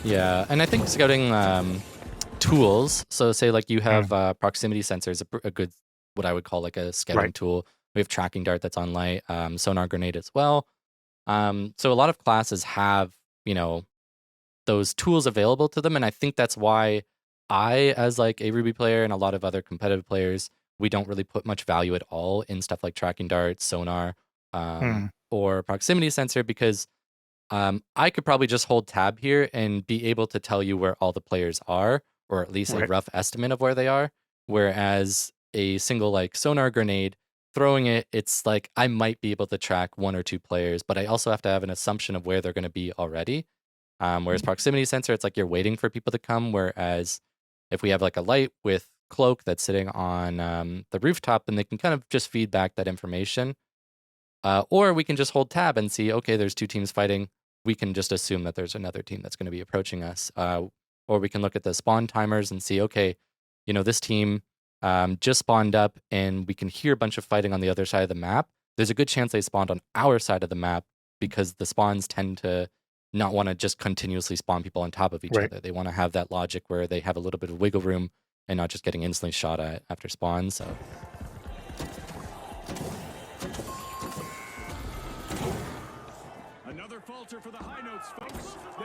Yeah, and I think scouting tools, so say like you have proximity sensors, a good, what I would call like a scouting tool. We have tracking dart that's on light, sonar grenade as well. So a lot of classes have, those tools available to them, and I think that's why I, as like a Ruby player and a lot of other competitive players, we don't really put much value at all in stuff like tracking dart, sonar, or proximity sensor, because I could probably just hold tab here and be able to tell you where all the players are, or at least a rough estimate of where they are. Whereas a single like sonar grenade, throwing it, it's like I might be able to track one or two players, but I also have to have an assumption of where they're going to be already. Whereas proximity sensor, it's like you're waiting for people to come. Whereas if we have like a light with cloak that's sitting on the rooftop, then they can kind of just feed back that information. Or we can just hold tab and see, okay, there's two teams fighting. We can just assume that there's another team that's going to be approaching us. Or we can look at the spawn timers and see, okay, this team just spawned up and we can hear a bunch of fighting on the other side of the map. There's a good chance they spawned on our side of the map because the spawns tend to not want to just continuously spawn people on top of each other. They want to have that logic where they have a little bit of wiggle room and not just getting instantly shot at after spawn. So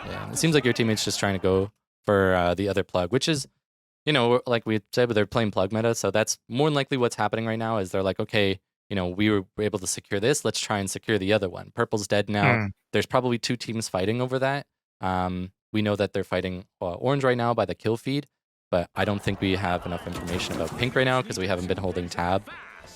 yeah, it seems like your teammate's just trying to go for the other plug, which is, like we said, they're playing plug meta. So that's more than likely what's happening right now is they're like, okay, we were able to secure this. Let's try and secure the other one. Purple's dead now. There's probably two teams fighting over that. We know that they're fighting orange right now by the kill feed, but I don't think we have enough information about pink right now because we haven't been holding tab.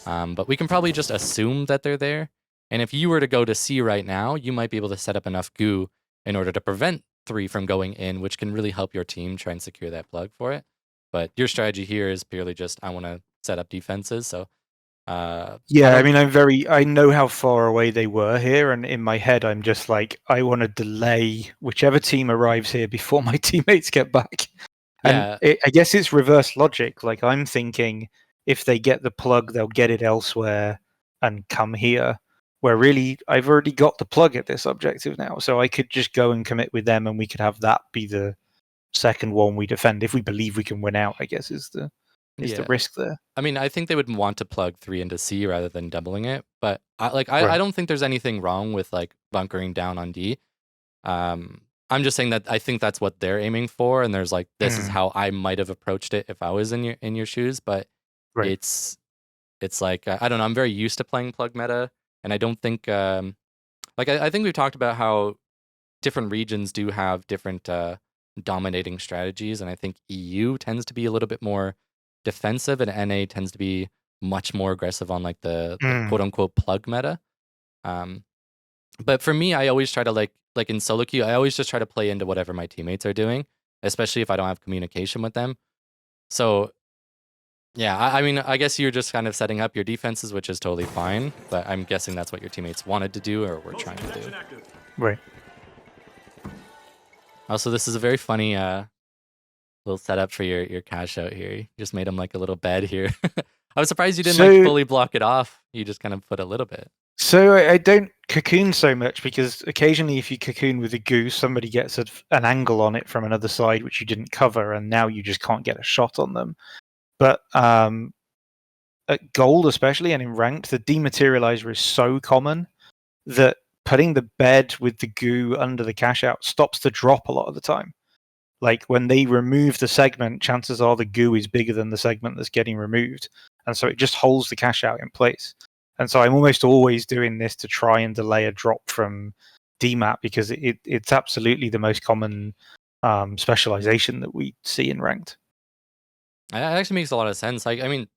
But we can probably just assume that they're there. And if you were to go to C right now, you might be able to set up enough goo in order to prevent 3 from going in, which can really help your team try and secure that plug for it. But your strategy here is purely just, I want to set up defenses. So yeah, I mean, I know how far away they were here, and in my head, I'm just like, I want to delay whichever team arrives here before my teammates get back. Yeah. And I guess it's reverse logic. Like, I'm thinking if they get the plug, they'll get it elsewhere and come here. Where really, I've already got the plug at this objective now, so I could just go and commit with them, and we could have that be the second one we defend if we believe we can win out. I guess is the risk there. I mean, I think they would want to plug 3 into C rather than doubling it, but I don't think there's anything wrong with like bunkering down on D. I'm just saying that I think that's what they're aiming for, and there's like this is how I might have approached it if I was in your shoes, but it's like I don't know. I'm very used to playing plug meta. And I don't think, I think we've talked about how different regions do have different dominating strategies. And I think EU tends to be a little bit more defensive and NA tends to be much more aggressive on like the quote unquote plug meta. But for me, I always try to like in solo queue, I always just try to play into whatever my teammates are doing, especially if I don't have communication with them. So yeah, I mean, I guess you're just kind of setting up your defenses, which is totally fine, but I'm guessing that's what your teammates wanted to do or were trying to do. Right. Also, this is a very funny little setup for your cash out here. You just made him like a little bed here. I was surprised you didn't like fully block it off. You just kind of put a little bit. So I don't cocoon so much because occasionally if you cocoon with a goose, somebody gets an angle on it from another side which you didn't cover, and now you just can't get a shot on them. But at gold especially, and in ranked, the dematerializer is so common that putting the bed with the goo under the cash out stops the drop a lot of the time. Like when they remove the segment, chances are the goo is bigger than the segment that's getting removed, and so it just holds the cash out in place. And so I'm almost always doing this to try and delay a drop from DMAT, because it's absolutely the most common specialization that we see in ranked. That actually makes a lot of sense. Like, I mean,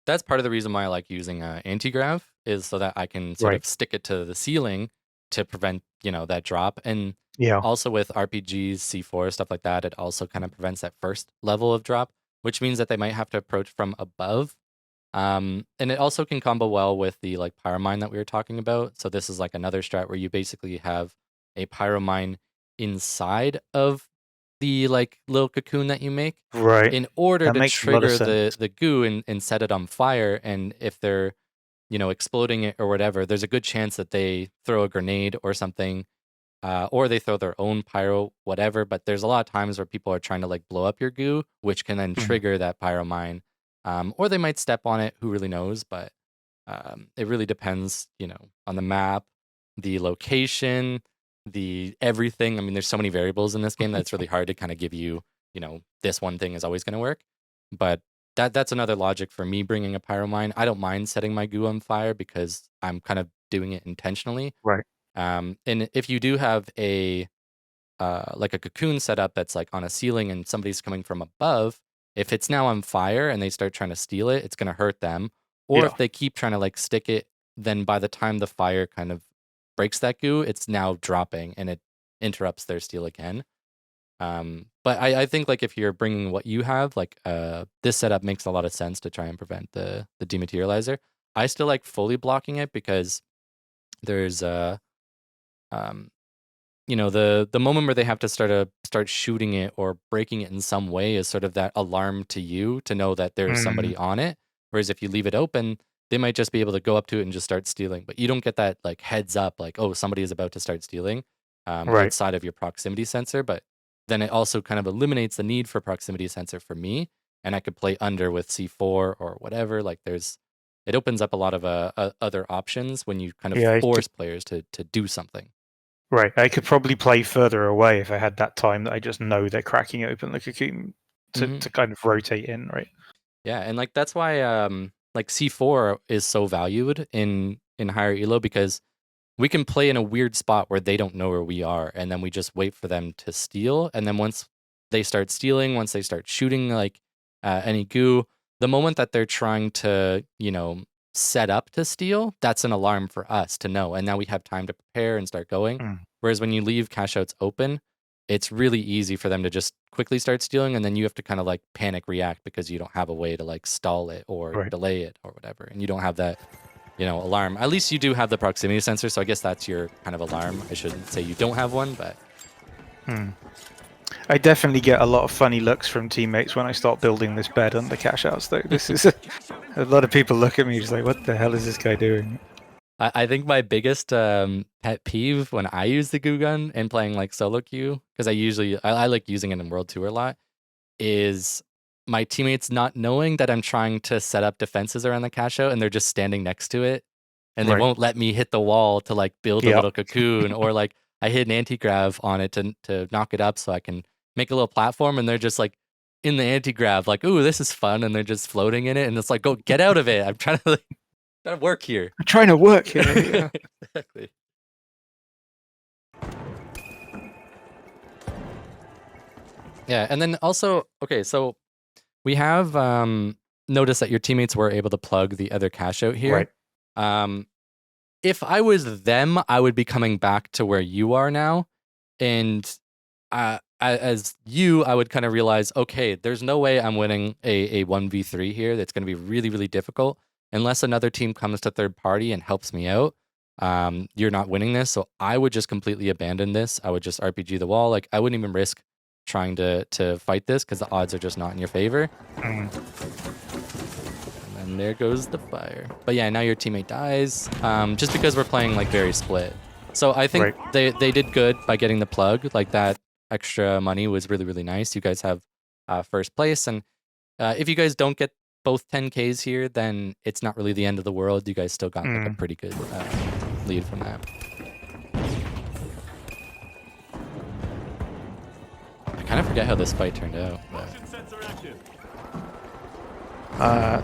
that's part of the reason why I like using anti-grav, is so that I can sort Right. of stick it to the ceiling to prevent, that drop. And Yeah. also with RPGs, C4, stuff like that, it also kind of prevents that first level of drop, which means that they might have to approach from above. And it also can combo well with the like pyromine that we were talking about. So this is like another strat where you basically have a pyromine inside of the like little cocoon that you make Right. in order That to makes a lot of trigger sense. the goo and set it on fire. And if they're, exploding it or whatever, there's a good chance that they throw a grenade or something, or they throw their own pyro, whatever. But there's a lot of times where people are trying to like blow up your goo, which can then Mm. trigger that pyromine. Or they might step on it, who really knows? But it really depends, on the map, the location, the everything. I mean, there's so many variables in this game that it's really hard to kind of give you, this one thing is always going to work. But that's another logic for me bringing a pyromine. I don't mind setting my goo on fire because I'm kind of doing it intentionally. Right. And if you do have a like a cocoon setup that's like on a ceiling and somebody's coming from above, if it's now on fire and they start trying to steal it, it's going to hurt them. Or Yeah. if they keep trying to like stick it, then by the time the fire kind of breaks that goo, it's now dropping and it interrupts their steal again. But I think like if you're bringing what you have, like this setup makes a lot of sense to try and prevent the dematerializer. I still like fully blocking it because there's um, the moment where they have to start shooting it or breaking it in some way is sort of that alarm to you to know that there's Mm. somebody on it. Whereas if you leave it open, they might just be able to go up to it and just start stealing. But you don't get that like heads up, like, oh, somebody is about to start stealing, Right. outside of your proximity sensor. But then it also kind of eliminates the need for proximity sensor for me, and I could play under with C4 or whatever. Like it opens up a lot of other options when you kind of Yeah. force players to do something. Right. I could probably play further away if I had that time that I just know they're cracking open the cocoon to kind of rotate in, right? Yeah, and like that's why like C4 is so valued in higher elo, because we can play in a weird spot where they don't know where we are, and then we just wait for them to steal, and then once they start stealing, once they start shooting like any goo, the moment that they're trying to, set up to steal, that's an alarm for us to know, and now we have time to prepare and start going. Mm. Whereas when you leave cash outs open, it's really easy for them to just quickly start stealing, and then you have to kind of like panic react because you don't have a way to like stall it or Right. delay it or whatever, and you don't have that, alarm. At least you do have the proximity sensor, so I guess that's your kind of alarm. I shouldn't say you don't have one, but Mm. I definitely get a lot of funny looks from teammates when I start building this bed under cash outs, though. This is a lot of people look at me just like, what the hell is this guy doing? I think my biggest pet peeve when I use the goo gun and playing like solo queue, because I like using it in World Tour a lot, is my teammates not knowing that I'm trying to set up defenses around the cash out and they're just standing next to it and they Right. won't let me hit the wall to like build a Yeah. little cocoon, or like I hit an anti-grav on it to knock it up so I can make a little platform, and they're just like in the anti-grav like, ooh, this is fun, and they're just floating in it, and it's like, go get out of it. I'm trying to like, trying to work here. I'm trying to work here. Yeah. Exactly. Yeah, and then also, okay, so we have noticed that your teammates were able to plug the other cache out here. Right. If I was them, I would be coming back to where you are now, and as you, I would kind of realize, okay, there's no way I'm winning a 1v3 here. That's going to be really, really difficult unless another team comes to third party and helps me out. You're not winning this, so I would just completely abandon this. I would just RPG the wall. Like I wouldn't even risk trying to fight this because the odds are just not in your favor. Mm. And there goes the fire. But yeah, now your teammate dies, just because we're playing like very split. So I think Right. they did good by getting the plug. Like that extra money was really, really nice. You guys have first place, and if you guys don't get both 10Ks here, then it's not really the end of the world. You guys still got like a pretty good lead from that. I kind of forget how this fight turned out.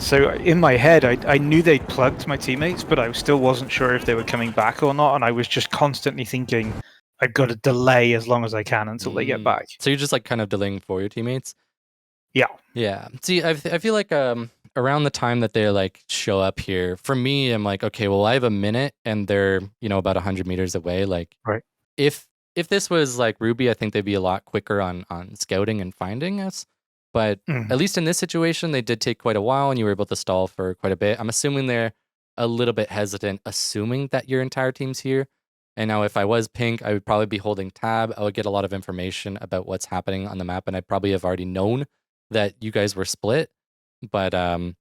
So in my head, I knew they'd plugged my teammates, but I still wasn't sure if they were coming back or not, and I was just constantly thinking, I've got to delay as long as I can until they get back. So you're just like kind of delaying for your teammates? Yeah. Yeah. See, I feel like around the time that they like show up here, for me, I'm like, okay, well, I have a minute and they're, you know, about 100 meters away. Like, right. If this was like Ruby, I think they'd be a lot quicker on scouting and finding us. But at least in this situation, they did take quite a while and you were able to stall for quite a bit. I'm assuming they're a little bit hesitant, assuming that your entire team's here. And now if I was Pink, I would probably be holding tab. I would get a lot of information about what's happening on the map. And I'd probably have already known that you guys were split. But at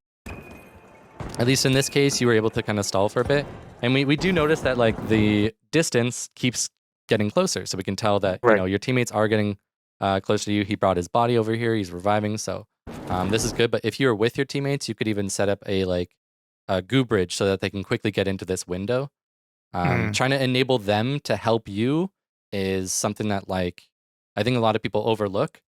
least in this case, you were able to kind of stall for a bit. And we do notice that like the distance keeps getting closer. So we can tell that, you know, your teammates are getting closer to you. He brought his body over here. He's reviving. So this is good. But if you're with your teammates, you could even set up a goo bridge so that they can quickly get into this window. Trying to enable them to help you is something that like I think a lot of people overlook.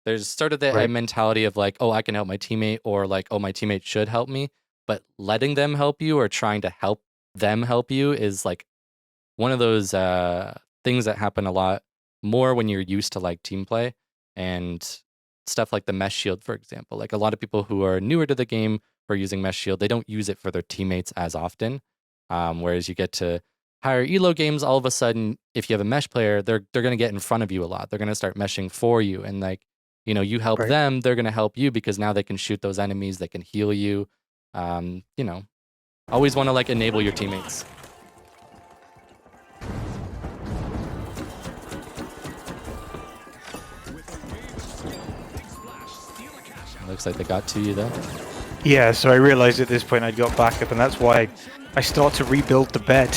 There's sort of the mentality of like, oh, I can help my teammate, or like, oh, my teammate should help me. But letting them help you or trying to help them help you is like one of those things that happen a lot more when you're used to like team play and stuff like the mesh shield, for example. Like a lot of people who are newer to the game who are using mesh shield, they don't use it for their teammates as often. Whereas you get to higher elo games, all of a sudden, if you have a mesh player, they're going to get in front of you a lot. They're going to start meshing for you. And like, you know, you help them, they're going to help you because now they can shoot those enemies, they can heal you. You know, always want to like enable your teammates. Looks like they got to you though. Yeah, so I realized at this point I'd got backup, and that's why I start to rebuild the bed.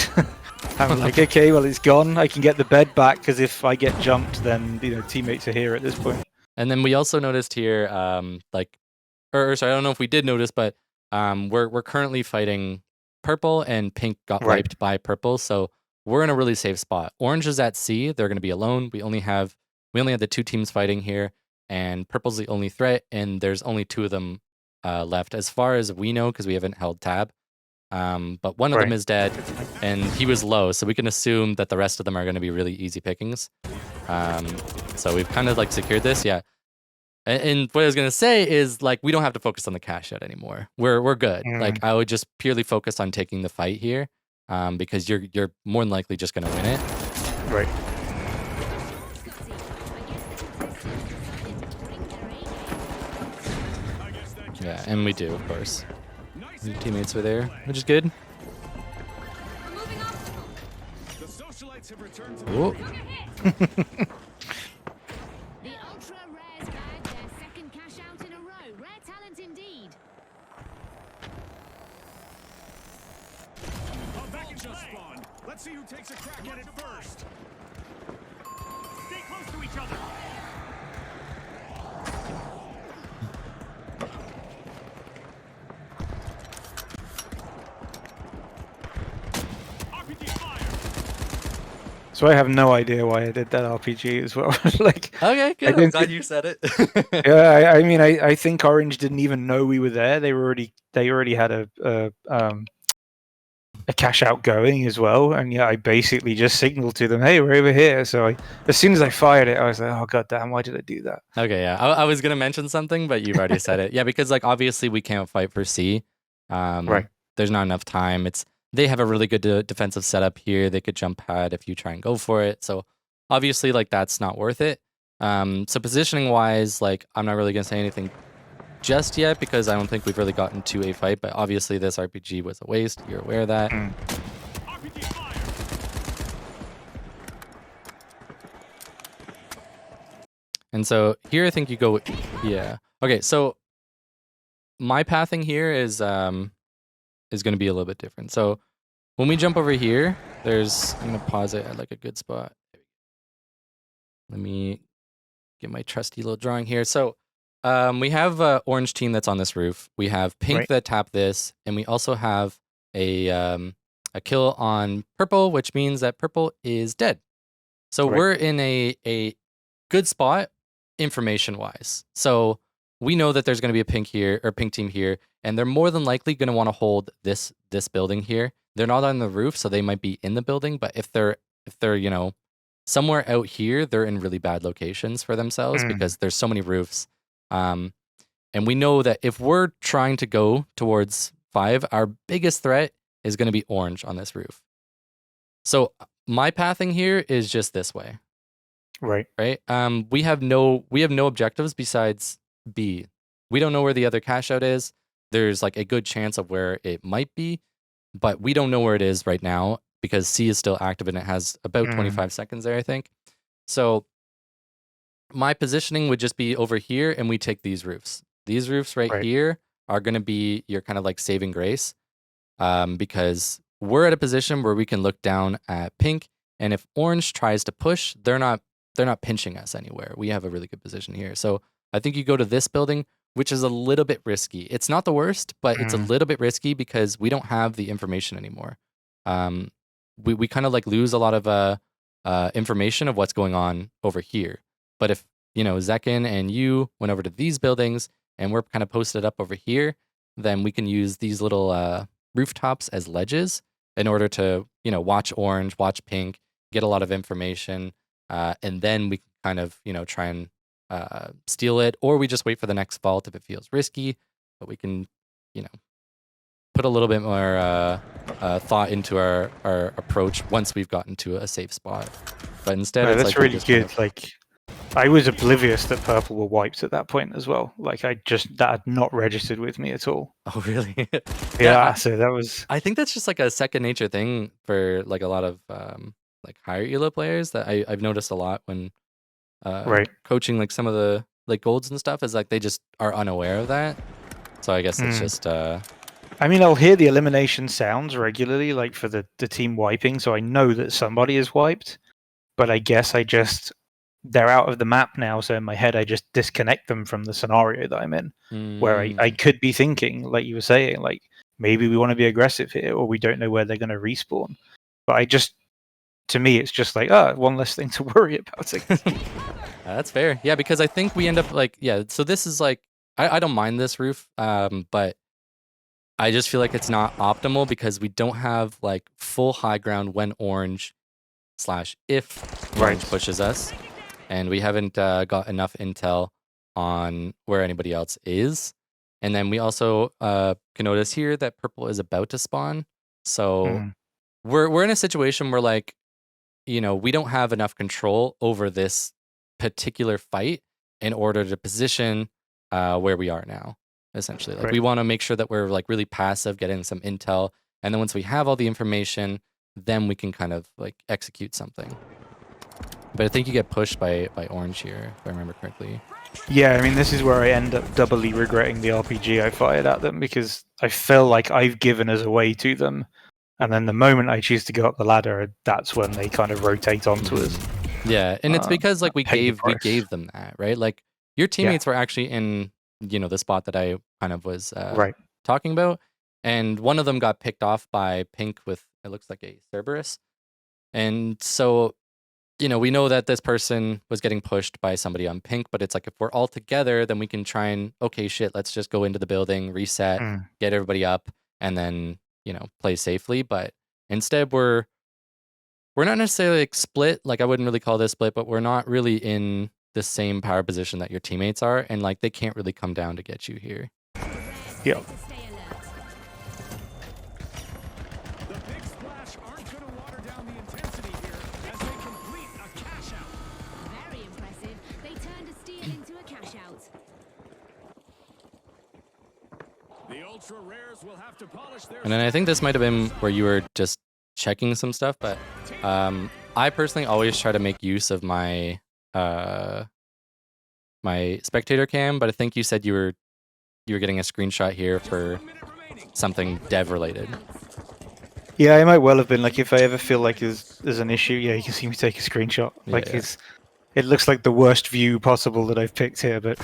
I'm like, okay, well, it's gone. I can get the bed back because if I get jumped, then you know teammates are here at this point. And then we also noticed here, like, or sorry, I don't know if we did notice, but we're currently fighting purple, and Pink got wiped by purple, so we're in a really safe spot. Orange is at C; they're going to be alone. We only have the two teams fighting here, and purple's the only threat, and there's only two of them left, as far as we know, because we haven't held tab. But one of them is dead, and he was low, so we can assume that the rest of them are going to be really easy pickings. So we've kind of like secured this, yeah. And what I was gonna say is like we don't have to focus on the cash yet anymore. We're good. Like I would just purely focus on taking the fight here, because you're more than likely just gonna win it. Right. Yeah, and we do, of course. Your teammates are there, which is good. Ooh. Let's see who takes a crack at it first. Stay close to each other. RPG fire. So I have no idea why I did that RPG as well. Like, okay, good. I'm glad you said it. Yeah, I mean, I think Orange didn't even know we were there. They already had a cash out going as well, and yeah, I basically just signaled to them, "Hey, we're over here." So as soon as I fired it, I was like, "Oh god damn, why did I do that?" Okay, yeah, I was gonna mention something, but you've already said it. Yeah, because like obviously we can't fight for C. There's not enough time. They have a really good defensive setup here. They could jump pad if you try and go for it. So obviously, like that's not worth it. So positioning wise, like I'm not really gonna say anything just yet because I don't think we've really gotten to a fight, but obviously this RPG was a waste. You're aware of that. And so here I think you go, yeah. Okay, so my pathing here is going to be a little bit different. So when we jump over here, I'm going to pause it at like a good spot. Let me get my trusty little drawing here. So we have a orange team that's on this roof. We have pink Right. that tapped this, and we also have a kill on purple, which means that purple is dead. So Right. we're in a good spot information wise. So we know that there's going to be a pink team here, and they're more than likely going to want to hold this building here. They're not on the roof, so they might be in the building. But if they're somewhere out here, they're in really bad locations for themselves because there's so many roofs. And we know that if we're trying to go towards 5, our biggest threat is going to be orange on this roof. So my pathing here is just this way. Right. Right. We have no objectives besides B. We don't know where the other cash out is. There's like a good chance of where it might be, but we don't know where it is right now because C is still active and it has about 25 seconds there, I think. So my positioning would just be over here, and we take these roofs. These roofs right here are going to be your kind of like saving grace, because we're at a position where we can look down at pink, and if orange tries to push, they're not pinching us anywhere. We have a really good position here. So I think you go to this building, which is a little bit risky. It's not the worst, but it's a little bit risky because we don't have the information anymore. We kind of like lose a lot of information of what's going on over here. But if, Zekin and you went over to these buildings and we're kind of posted up over here, then we can use these little rooftops as ledges in order to, watch orange, watch pink, get a lot of information. And then we can kind of, try and steal it, or we just wait for the next vault if it feels risky. But we can, put a little bit more thought into our approach once we've gotten to a safe spot. But instead, it's that's like really good. Like, I was oblivious that purple were wiped at that point as well. Like, that had not registered with me at all. Oh, really? Yeah. So that was. I think that's just like a second nature thing for like a lot of like higher elo players that I've noticed a lot when coaching like some of the like golds and stuff, is like they just are unaware of that. So I guess it's just I mean, I'll hear the elimination sounds regularly, like for the team wiping, so I know that somebody is wiped. But I guess they're out of the map now, so in my head I just disconnect them from the scenario that I'm in, where I could be thinking, like you were saying, like maybe we want to be aggressive here, or we don't know where they're going to respawn. But to me, it's just like, one less thing to worry about. That's fair. Yeah, because I think we end up like, so this is like, I don't mind this roof, but I just feel like it's not optimal because we don't have like full high ground when orange / if orange pushes us, and we haven't got enough intel on where anybody else is. And then we also can notice here that purple is about to spawn. So we're in a situation where like, we don't have enough control over this particular fight in order to position where we are now, essentially. Like we want to make sure that we're like really passive, getting some intel, and then once we have all the information, then we can kind of like execute something. But I think you get pushed by orange here, if I remember correctly. Yeah, I mean, this is where I end up doubly regretting the RPG I fired at them, because I feel like I've given us away to them, and then the moment I choose to go up the ladder, that's when they kind of rotate onto us. Yeah, and it's because like we gave them that, right? Like your teammates were actually in, the spot that I kind of was talking about, and one of them got picked off by pink with, it looks like a Cerberus. And so, we know that this person was getting pushed by somebody on pink, but it's like if we're all together, then we can try and, okay, shit, let's just go into the building, reset, get everybody up, and then, play safely. But instead we're not necessarily like split, like I wouldn't really call this split, but we're not really in the same power position that your teammates are, and like they can't really come down to get you here. Yeah. The big splash aren't going to water down the intensity here as they complete a cash out. Very impressive. They turned a steal into a cash out. The ultra rares will have to polish their. And then I think this might have been where you were just checking some stuff, but I personally always try to make use of my my spectator cam, but I think you said you were getting a screenshot here for something dev related. Yeah, I might well have been. Like, if I ever feel like there's an issue, you can see me take a screenshot. Like, it looks like the worst view possible that I've picked here, but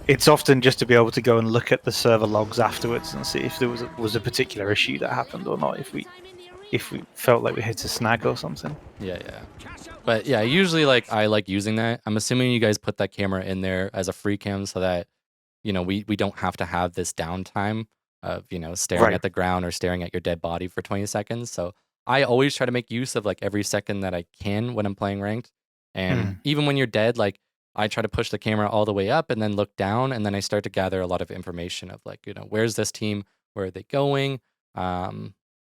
it's often just to be able to go and look at the server logs afterwards and see if there was a particular issue that happened or not, if we felt like we hit a snag or something. Yeah. But yeah, usually like I like using that. I'm assuming you guys put that camera in there as a free cam so that, you know, we don't have to have this downtime of, you know, staring at the ground or staring at your dead body for 20 seconds. So I always try to make use of like every second that I can when I'm playing ranked. And even when you're dead, like I try to push the camera all the way up and then look down, and then I start to gather a lot of information of like, you know, where's this team? Where are they going?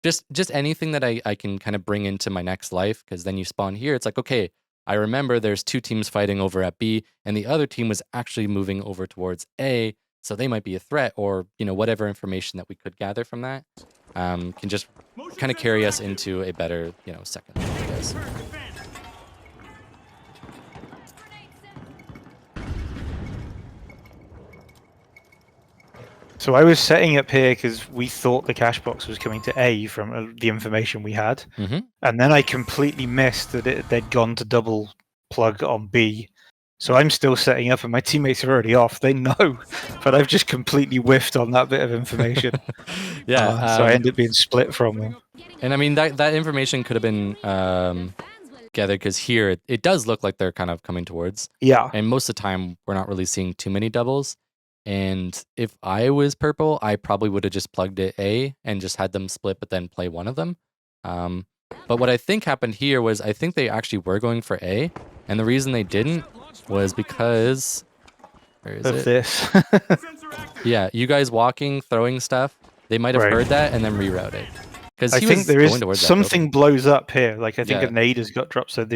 Just anything that I can kind of bring into my next life, because then you spawn here. It's like, okay, I remember there's 2 teams fighting over at B, and the other team was actually moving over towards A, so they might be a threat, or, you know, whatever information that we could gather from that can just kind of carry us into a better, you know, second, I guess. So I was setting up here because we thought the cache box was coming to A from the information we had, and then I completely missed that they'd gone to double plug on B. So I'm still setting up, and my teammates are already off. They know, but I've just completely whiffed on that bit of information. Yeah. So I ended up being split from them. And I mean, that information could have been gathered, because here it does look like they're kind of coming towards. Yeah. And most of the time, we're not really seeing too many doubles. And if I was purple, I probably would have just plugged it A and just had them split, but then play one of them. But what I think happened here was I think they actually were going for A. And the reason they didn't was because... Where is it? This. Yeah, you guys walking, throwing stuff, they might have heard that and then rerouted. Because I think there is something blows up here. Like I think a nade has got dropped, so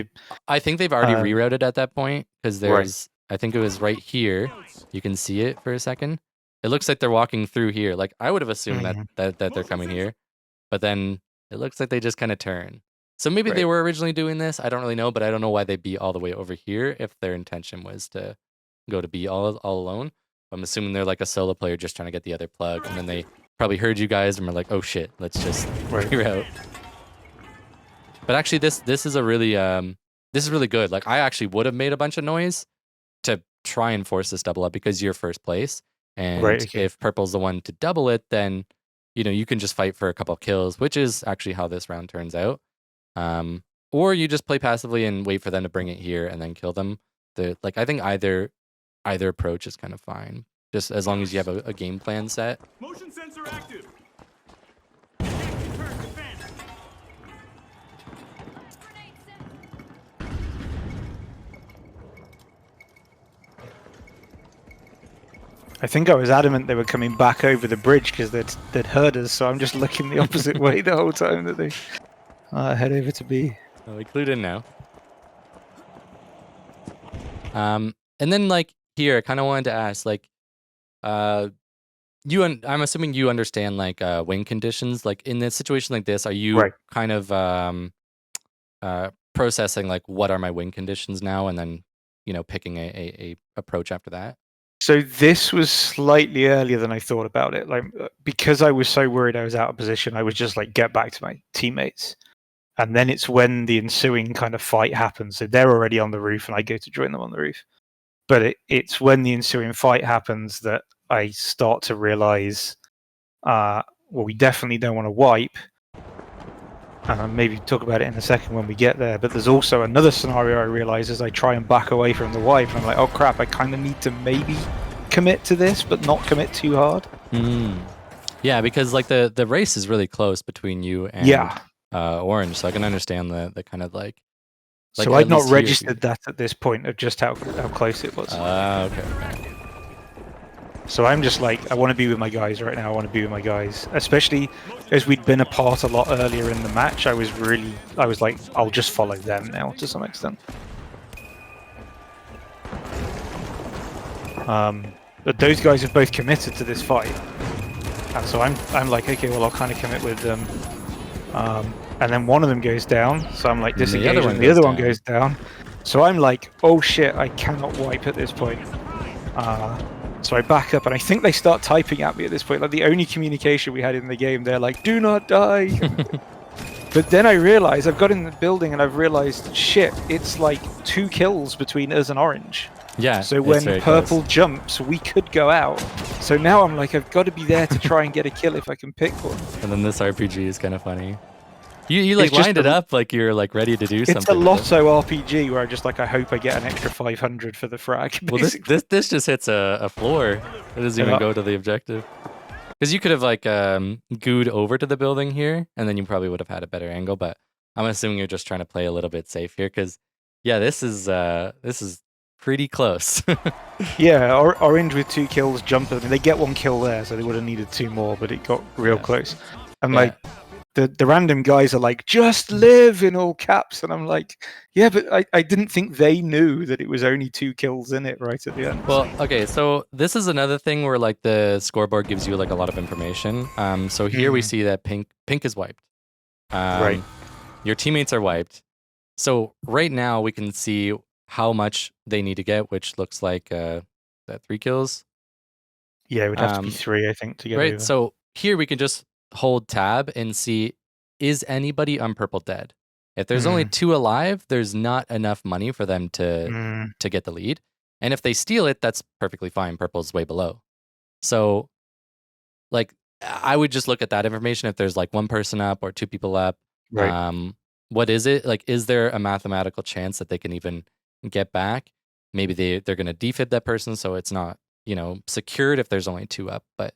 I think they've already rerouted at that point, because there's... I think it was right here. You can see it for a second. It looks like they're walking through here. Like I would have assumed that they're coming here, but then it looks like they just kind of turn. So maybe they were originally doing this. I don't really know, but I don't know why they'd be all the way over here if their intention was to go to B all alone. I'm assuming they're like a solo player just trying to get the other plug, and then they probably heard you guys and were like, "Oh shit, let's just reroute." But actually, this is a really this is really good. Like I actually would have made a bunch of noise to try and force this double up, because you're first place, and if purple's the one to double it, then you know you can just fight for a couple of kills, which is actually how this round turns out. Or you just play passively and wait for them to bring it here and then kill them. Like I think either approach is kind of fine, just as long as you have a game plan set. Motion sensor active. I think I was adamant they were coming back over the bridge because they'd heard us, so I'm just looking the opposite way the whole time that they head over to B. Oh, we clued in now. And then like here, I kind of wanted to ask, like, I'm assuming you understand like wing conditions. Like in a situation like this, are you kind of processing like what are my wing conditions now, and then picking a approach after that? So this was slightly earlier than I thought about it. Like because I was so worried I was out of position, I was just like get back to my teammates. And then it's when the ensuing kind of fight happens. So they're already on the roof and I go to join them on the roof. But it's when the ensuing fight happens that I start to realize, well, we definitely don't want to wipe. Maybe talk about it in a second when we get there. But there's also another scenario I realize as I try and back away from the wipe. And I'm like, oh crap, I kind of need to maybe commit to this, but not commit too hard. Yeah, because like the race is really close between you and Orange, so I can understand the kind of like so I'd not registered that at this point of just how close it was. Okay. So I'm just like, I want to be with my guys right now. I want to be with my guys, especially as we'd been apart a lot earlier in the match. I was like, I'll just follow them now to some extent. But those guys have both committed to this fight, and so I'm like, okay, well, I'll kind of commit with them. And then one of them goes down, so I'm like disengaged, and the other one goes down. So I'm like, oh shit, I cannot wipe at this point. So I back up, and I think they start typing at me at this point. Like the only communication we had in the game, they're like, "Do not die." But then I realized I've got in the building and I've realized, shit, it's like 2 kills between us and orange. Yeah. So it's when very purple close. jumps, we could go out. So now I'm like, I've got to be there to try and get a kill if I can pick one. And then this RPG is kind of funny. You like It's just lined it up like you're like ready to do It's a something. with it. Lotto RPG where I hope I get an extra 500 for the frag. Well, this just hits a floor. It doesn't even Yeah. go to the objective. Because you could have like gooed over to the building here, and then you probably would have had a better angle. But I'm assuming you're just trying to play a little bit safe here, because yeah, this is pretty close. Yeah, orange with 2 kills jump at them. They get 1 kill there, so they would have needed 2 more, but it got real Yeah. close. And Yeah. like the random guys are like, just live in all caps, and I'm like, yeah, but I didn't think they knew that it was only 2 kills in it right at the end. Well, okay, so this is another thing where like the scoreboard gives you like a lot of information. So here we Mhm. see that pink is wiped. Right. Your teammates are wiped. So right now we can see how much they need to get, which looks like that 3 kills, Yeah, it would have to be Um, 3, I think, to get right? over. So here we can just hold tab and see, is anybody on purple dead? If there's only 2 alive, there's not enough money for them to get the lead. And if they steal it, that's perfectly fine. Purple's way below. So like I would just look at that information. If there's like 1 person up or 2 people up, Right. what is it? Like, is there a mathematical chance that they can even get back? Maybe they're going to defib that person, so it's not, secured if there's only 2 up. But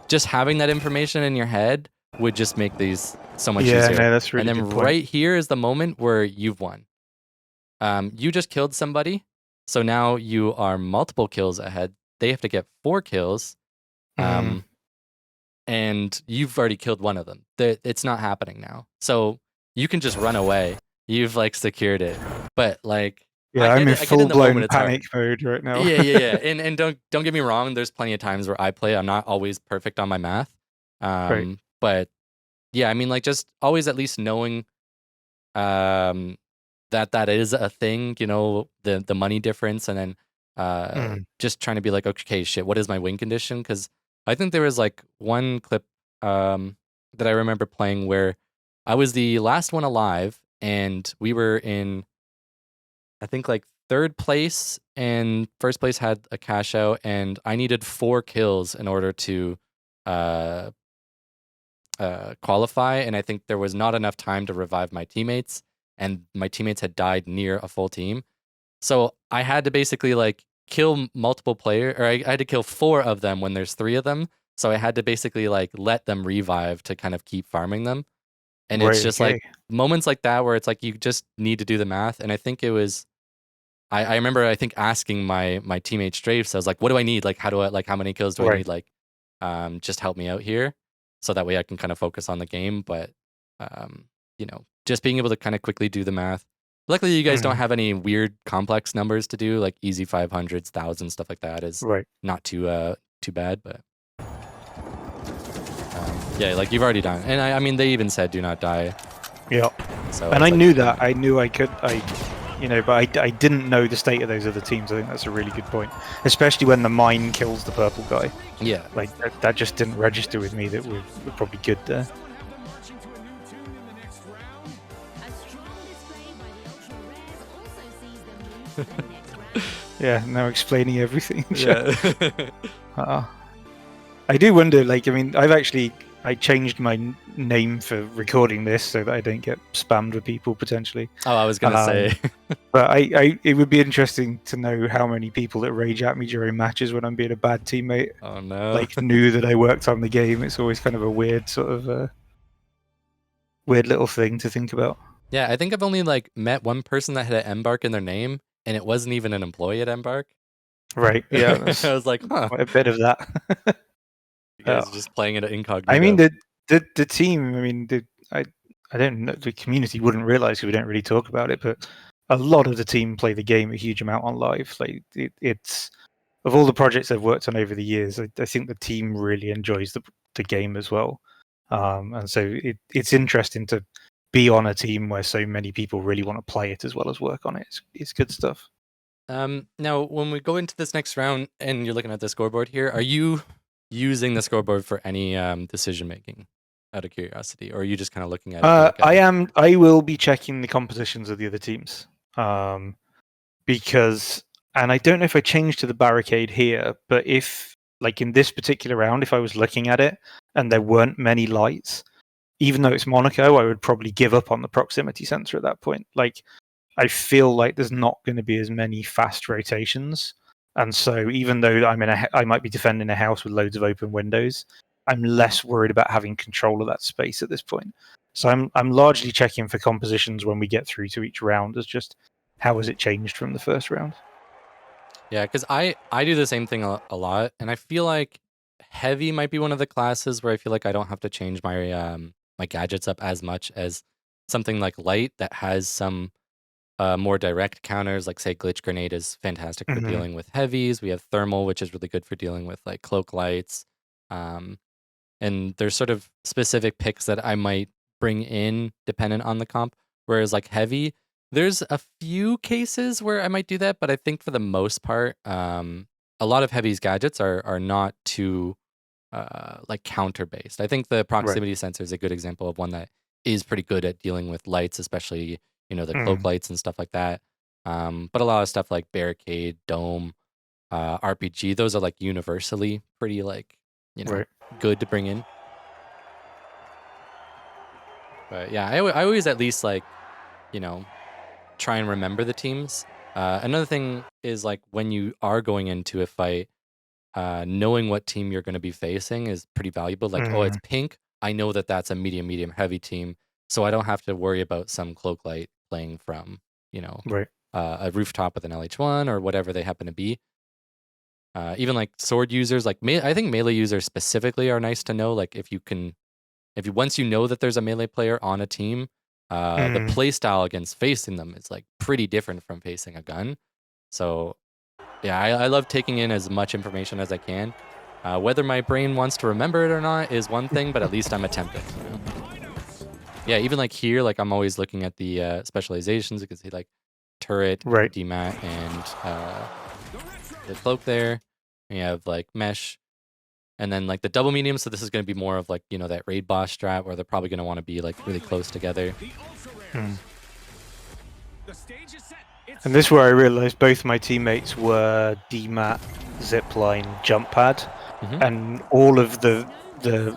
just having that information in your head would just make these so much Yeah, easier. no, that's really And then good point. right here is the moment where you've won. You just killed somebody, so now you are multiple kills ahead. They have to get 4 kills. And you've already killed 1 of them. It's not happening now. So you can just run away. You've like secured it. But like, Yeah, I'm in I get in the moment full-blown it's hard. panic mode right now. Yeah. And don't get me wrong. There's plenty of times where I play. I'm not always perfect on my math. Right. But yeah, I mean, like just always at least knowing that is a thing. The money difference, and then just trying to be like, okay, shit, what is my win condition? Because I think there was like 1 clip that I remember playing where I was the last one alive, and we were in, I think like 3rd place, and 1st place had a cash out, and I needed 4 kills in order to qualify, and I think there was not enough time to revive my teammates, and my teammates had died near a full team. So I had to basically like kill multiple players, or I had to kill 4 of them when there's 3 of them. So I had to basically like let them revive to kind of keep farming them. And it's Right, just okay. like moments like that where it's like you just need to do the math. And I think it was, I remember I think asking my teammate Strafes, I was like, what do I need? Like how many kills do I Right. need? Like just help me out here, so that way I can kind of focus on the game. But just being able to kind of quickly do the math. Luckily, you guys don't have any weird complex numbers to do, like easy 500s, 1000s, stuff like that is Right. not too bad. But yeah, like you've already done, and I mean they even said do not die. Yeah. So And it's I like, knew that. I knew I could. But I didn't know the state of those other teams. I think that's a really good point, especially when the mine kills the purple guy. Yeah, Like that just didn't register with me that we're probably good there. We'll have them marching to a new tune in the next round. A strong display by the ultra rares also sees them move to the next round. Yeah. Now explaining everything. yeah. I do wonder. Like, I mean, I changed my name for recording this so that I don't get spammed with people potentially. Oh, I was gonna say. But it would be interesting to know how many people that rage at me during matches when I'm being a bad teammate Oh no. like knew that I worked on the game. It's always kind of a weird sort of weird little thing to think about. Yeah, I think I've only like met 1 person that had an Embark in their name, and it wasn't even an employee at Embark. Right. Yeah. That's I was like, huh. quite a bit of that. You guys are just playing it incognito. I mean, the team. I mean, I don't know. The community wouldn't realize because we don't really talk about it, but a lot of the team play the game a huge amount on live. Like it's of all the projects I've worked on over the years, I think the team really enjoys the game as well. And so it's interesting to be on a team where so many people really want to play it as well as work on it. It's good stuff. Now, when we go into this next round and you're looking at the scoreboard here, are you using the scoreboard for any decision making? out of curiosity, or are you just kind of looking at it? To look at I it? am. I will be checking the compositions of the other teams, because, and I don't know if I changed to the barricade here, but if, like in this particular round, if I was looking at it and there weren't many lights, even though it's Monaco, I would probably give up on the proximity sensor at that point. Like, I feel like there's not going to be as many fast rotations, and so even though I might be defending a house with loads of open windows, I'm less worried about having control of that space at this point. So I'm largely checking for compositions when we get through to each round as just how has it changed from the first round. Yeah, because I do the same thing a lot, and I feel like heavy might be one of the classes where I feel like I don't have to change my my gadgets up as much as something like light that has some more direct counters. Like say glitch grenade is fantastic for Mhm. dealing with heavies. We have thermal, which is really good for dealing with like cloak lights. And there's sort of specific picks that I might bring in dependent on the comp. Whereas like heavy, there's a few cases where I might do that, but I think for the most part, a lot of heavy's gadgets are not too like counter based. I think the proximity sensor is a good example of one that is pretty good at dealing with lights, especially the cloak lights and stuff like that. But a lot of stuff like barricade, dome, RPG, those are like universally pretty like Right. good to bring in. But yeah, I always at least like try and remember the teams. Another thing is like when you are going into a fight, knowing what team you're going to be facing is pretty valuable. Like, oh, it's pink. I know that that's a medium heavy team, so I don't have to worry about some cloak light playing from Right. a rooftop with an LH1 or whatever they happen to be. Even like sword users, like I think melee users specifically are nice to know. Like if you once you know that there's a melee player on a team, the play style against facing them is like pretty different from facing a gun. So yeah, I love taking in as much information as I can. Whether my brain wants to remember it or not is one thing, but at least I'm attempting. Yeah, even like here, like I'm always looking at the specializations. You can see like turret, Right. DMAT, and the cloak there. We have like mesh, and then like the double medium. So this is going to be more of like that raid boss strat where they're probably going to want to be like really close together. And this is where I realized both my teammates were DMAT, zipline, jump pad, and all of the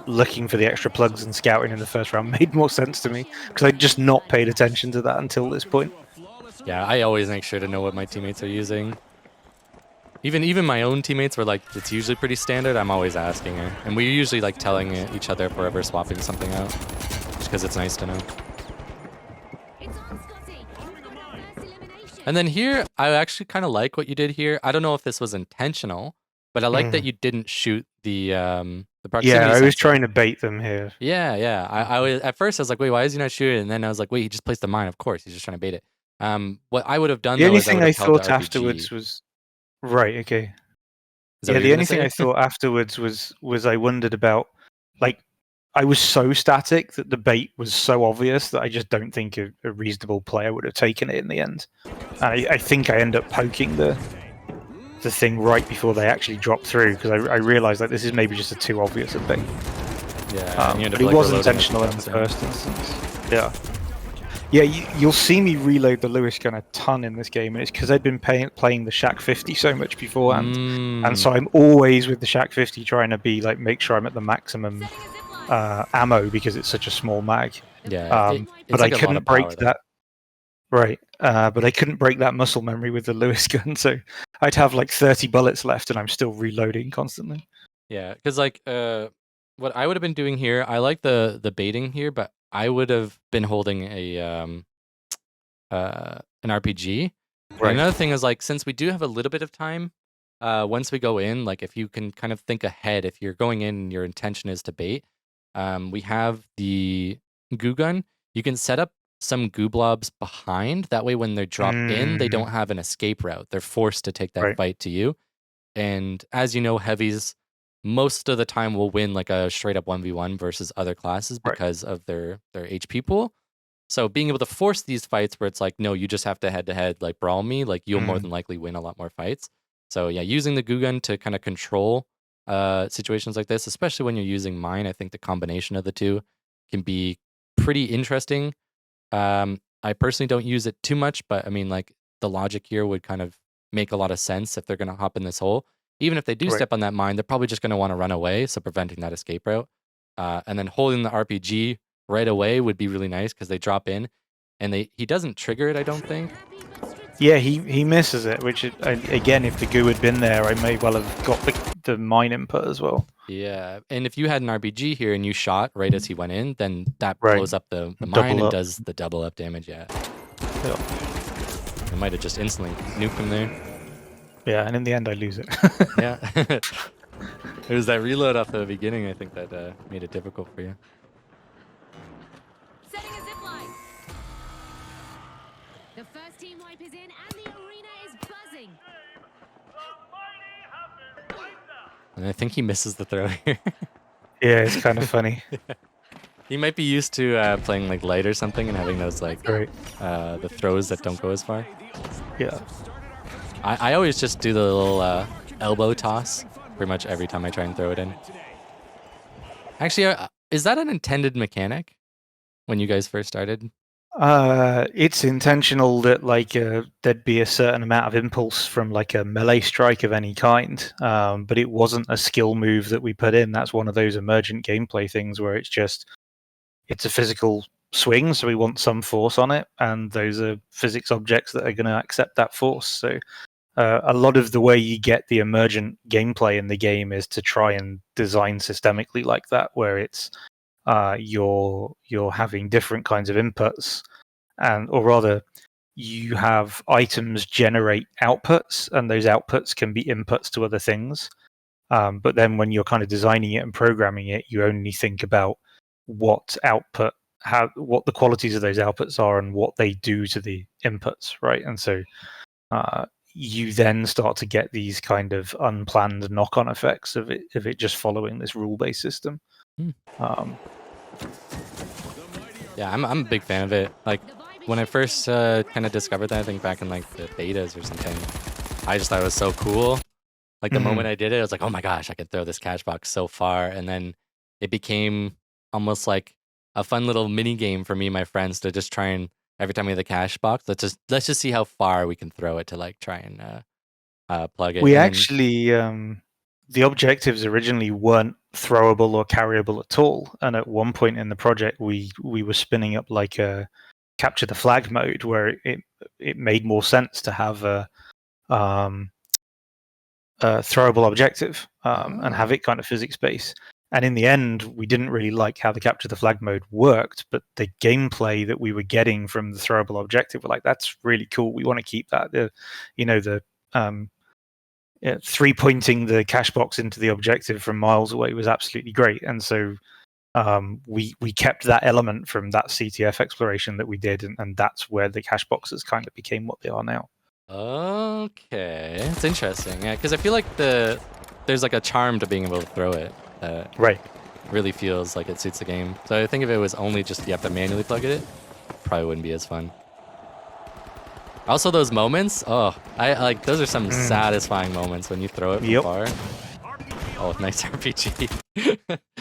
looking for the extra plugs and scouting in the first round made more sense to me because I'd just not paid attention to that until this point. Yeah, I always make sure to know what my teammates are using. Even my own teammates were like, it's usually pretty standard. I'm always asking her, and we're usually like telling each other if we're ever swapping something out, just because it's nice to know. It's on, Scotty. You've got our first elimination. And then here, I actually kind of like what you did here. I don't know if this was intentional, but I like that you didn't shoot the proximity Yeah, I was sensor. trying to bait them here. Yeah. I was at first I was like, wait, why is he not shooting? And then I was like, wait, he just placed the mine. Of course, he's just trying to bait it. What I would have done The though only is I thing would I have held the thought RPG. afterwards was right. Okay. Is that Yeah, what the you're only gonna thing I say? thought afterwards was I wondered about, like, I was so static that the bait was so obvious that I just don't think a reasonable player would have taken it in the end. And I think I end up poking the thing right before they actually drop through because I realized that this is maybe just a too obvious a bait. Yeah, and you end up, But it like, was reloading as intentional it in the comes first instance. Yeah. Yeah, you'll see me reload the Lewis gun a ton in this game, and it's because I'd been playing the Shack 50 so much beforehand, and so I'm always with the Shack 50 trying to be like make sure I'm at the maximum ammo because it's such a small mag. Yeah, it's but like I a lot couldn't of power, break though. that. Right, but I couldn't break that muscle memory with the Lewis gun, so I'd have like 30 bullets left, and I'm still reloading constantly. Yeah, because like what I would have been doing here, I like the baiting here, but I would have been holding a an RPG. And Right. another thing is like since we do have a little bit of time, once we go in, like if you can kind of think ahead, if you're going in and your intention is to bait, we have the goo gun. You can set up some goo blobs behind. That way, when they drop in, they don't have an escape route. They're forced to take that Right. fight to you. And as you know, heavies most of the time will win like a straight up 1v1 versus other classes Right. because of their HP pool. So being able to force these fights where it's like, no, you just have to head like brawl me, like you'll more than likely win a lot more fights. So yeah, using the goo gun to kind of control situations like this, especially when you're using mine, I think the combination of the two can be pretty interesting. I personally don't use it too much, but I mean, like the logic here would kind of make a lot of sense if they're going to hop in this hole. Even if they do Right. step on that mine, they're probably just going to want to run away, so preventing that escape route. And then holding the RPG right away would be really nice because they drop in, and he doesn't trigger it, I don't think. Yeah, he misses it, which again, if the goo had been there, I may well have got the mine input as well. Yeah, and if you had an RPG here and you shot right as he went in, then that Right. blows up the Double mine and up. does the double up damage. Yeah, Yeah. it might have just instantly nuked him there. Yeah, and in the end, I lose it. Yeah, it was that reload off the beginning, I think, that made it difficult for you. Setting a zip line. The first team wipe is in and the arena is buzzing. And I think he misses the throw here. Yeah, it's kind of funny. He might be used to playing like light or something and having those like Right. the throws that don't go as far. Yeah. I always just do the little elbow toss pretty much every time I try and throw it in. Actually, is that an intended mechanic when you guys first started? It's intentional that like there'd be a certain amount of impulse from like a melee strike of any kind, but it wasn't a skill move that we put in. That's one of those emergent gameplay things where it's a physical swing, so we want some force on it, and those are physics objects that are going to accept that force. So a lot of the way you get the emergent gameplay in the game is to try and design systemically like that, where it's you're having different kinds of inputs, or rather, you have items generate outputs, and those outputs can be inputs to other things. But then when you're kind of designing it and programming it, you only think about what the qualities of those outputs are and what they do to the inputs, right? And so you then start to get these kind of unplanned knock-on effects of it just following this rule-based system. Yeah, I'm a big fan of it. Like when I first kind of discovered that, I think back in like the betas or something, I just thought it was so cool. Like the moment I did it, I was like, oh my gosh, I could throw this cash box so far. And then it became almost like a fun little mini game for me and my friends to just try and every time we have the cash box, let's just see how far we can throw it to like try and plug it. We And actually the objectives originally weren't throwable or carryable at all, and at one point in the project we were spinning up like a capture the flag mode where it made more sense to have a throwable objective and have it kind of physics based. And in the end, we didn't really like how the capture the flag mode worked, but the gameplay that we were getting from the throwable objective, we're like, that's really cool. We want to keep that. The 3-pointing the cash box into the objective from miles away was absolutely great. And so we kept that element from that CTF exploration that we did, and that's where the cash boxes kind of became what they are now. okay, it's interesting. Yeah, because I feel like there's like a charm to being able to throw it. Right. Really feels like it suits the game. So I think if it was only just you have to manually plug it, probably wouldn't be as fun. Also, those moments, I like those are some satisfying moments when you throw it from far. Oh, nice RPG.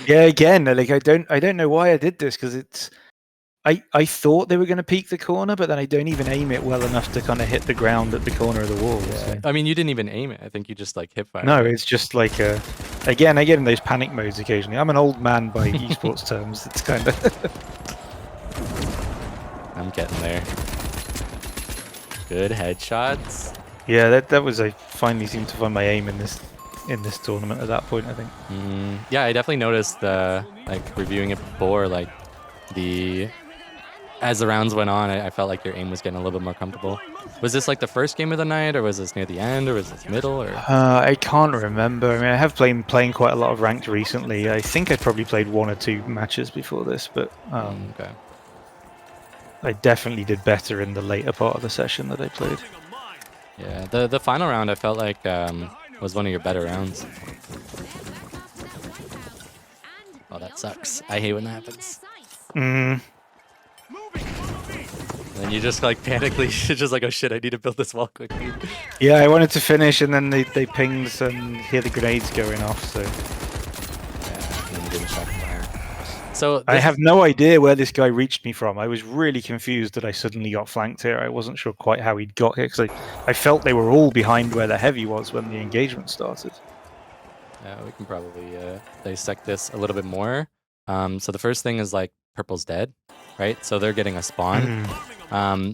Yeah, again, like I don't know why I did this, because I thought they were going to peek the corner, but then I don't even aim it well enough to kind of hit the ground at the corner of the wall. Yeah. So. I mean, you didn't even aim it. I think you just like hip fire. No, it's just like again, I get in those panic modes occasionally. I'm an old man by esports terms. It's kind of. I'm getting there. Good headshots. Yeah, that was I finally seemed to find my aim in this tournament at that point, I think. Yeah, I definitely noticed like reviewing it before, like as the rounds went on, I felt like your aim was getting a little bit more comfortable. Was this like the first game of the night, or was this near the end, or was this middle, or? I can't remember. I mean, I have playing quite a lot of ranked recently. I think I probably played 1 or 2 matches before this, but Okay. I definitely did better in the later part of the session that I played. Yeah, the final round I felt like was one of your better rounds. Oh, that sucks. I hate when that happens. And then you just like panically, just like, oh shit, I need to build this wall quickly. Yeah, I wanted to finish, and then they pinged and hear the grenades going off. So Yeah, and then you didn't shot fire. So I this have no idea where this guy reached me from. I was really confused that I suddenly got flanked here. I wasn't sure quite how he'd got here because I felt they were all behind where the heavy was when the engagement started. we can probably dissect this a little bit more. So the first thing is like purple's dead, right? So they're getting a spawn.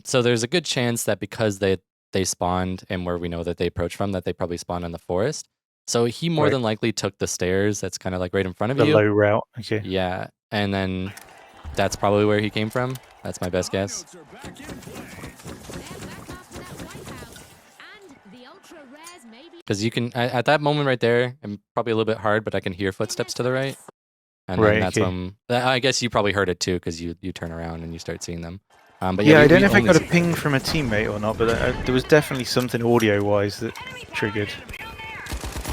So there's a good chance that because they spawned and where we know that they approach from, that they probably spawned in the forest. So he more Right. than likely took the stairs that's kind of like right in front of The you. low route. Okay. Yeah, and then that's probably where he came from. That's my best guess. Notes are back in play. Because you can, at that moment right there, and probably a little bit hard, but I can hear footsteps to the right. And Right, then that's okay. when, I guess you probably heard it too, because you turn around and you start seeing them. But Yeah, we- I don't we know if I only got a see- ping from a teammate or not, but there was definitely something audio-wise that triggered.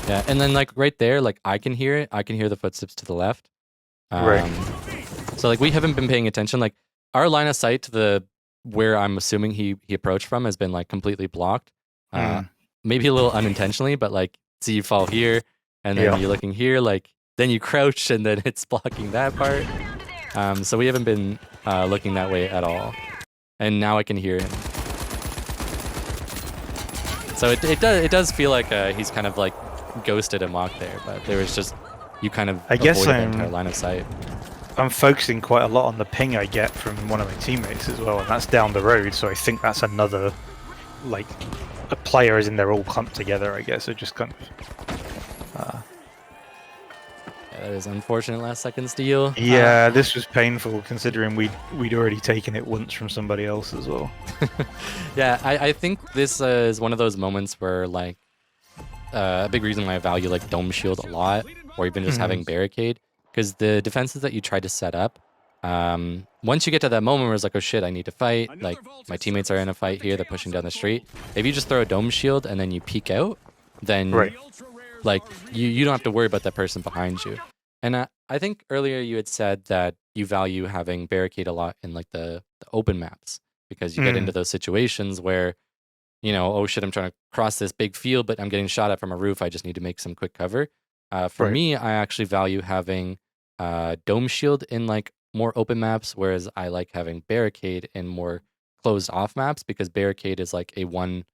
Yeah, and then like right there, like I can hear it. I can hear the footsteps to the left. Right. So like we haven't been paying attention. Like our line of sight to the where I'm assuming he approached from has been like completely blocked. Maybe a little unintentionally, but like see you fall here, and then Yeah. you're looking here, like then you crouch, and then it's blocking that part. So we haven't been looking that way at all. And now I can hear him. So it does feel like he's kind of like ghosted a mock there, but there was just you kind of I guess avoided the I'm- entire line of sight. I'm focusing quite a lot on the ping I get from one of my teammates as well, and that's down the road, so I think that's another, like, a player is in there all clumped together, I guess, so just kind of... Yeah, that is unfortunate last second steal. Yeah, this was painful considering we'd already taken it once from somebody else as well. Yeah, I think this is one of those moments where like a big reason why I value like dome shield a lot, or even just having barricade, because the defenses that you try to set up, once you get to that moment where it's like, oh shit, I need to fight, like my teammates are in a fight here, they're pushing down the street. If you just throw a dome shield and then you peek out, then Right. like you don't have to worry about that person behind you. And I think earlier you had said that you value having barricade a lot in like the open maps, because you get into those situations where, you know, oh shit, I'm trying to cross this big field, but I'm getting shot at from a roof. I just need to make some quick cover. For Right. me, I actually value having dome shield in like more open maps, whereas I like having barricade in more closed off maps, because barricade is like a one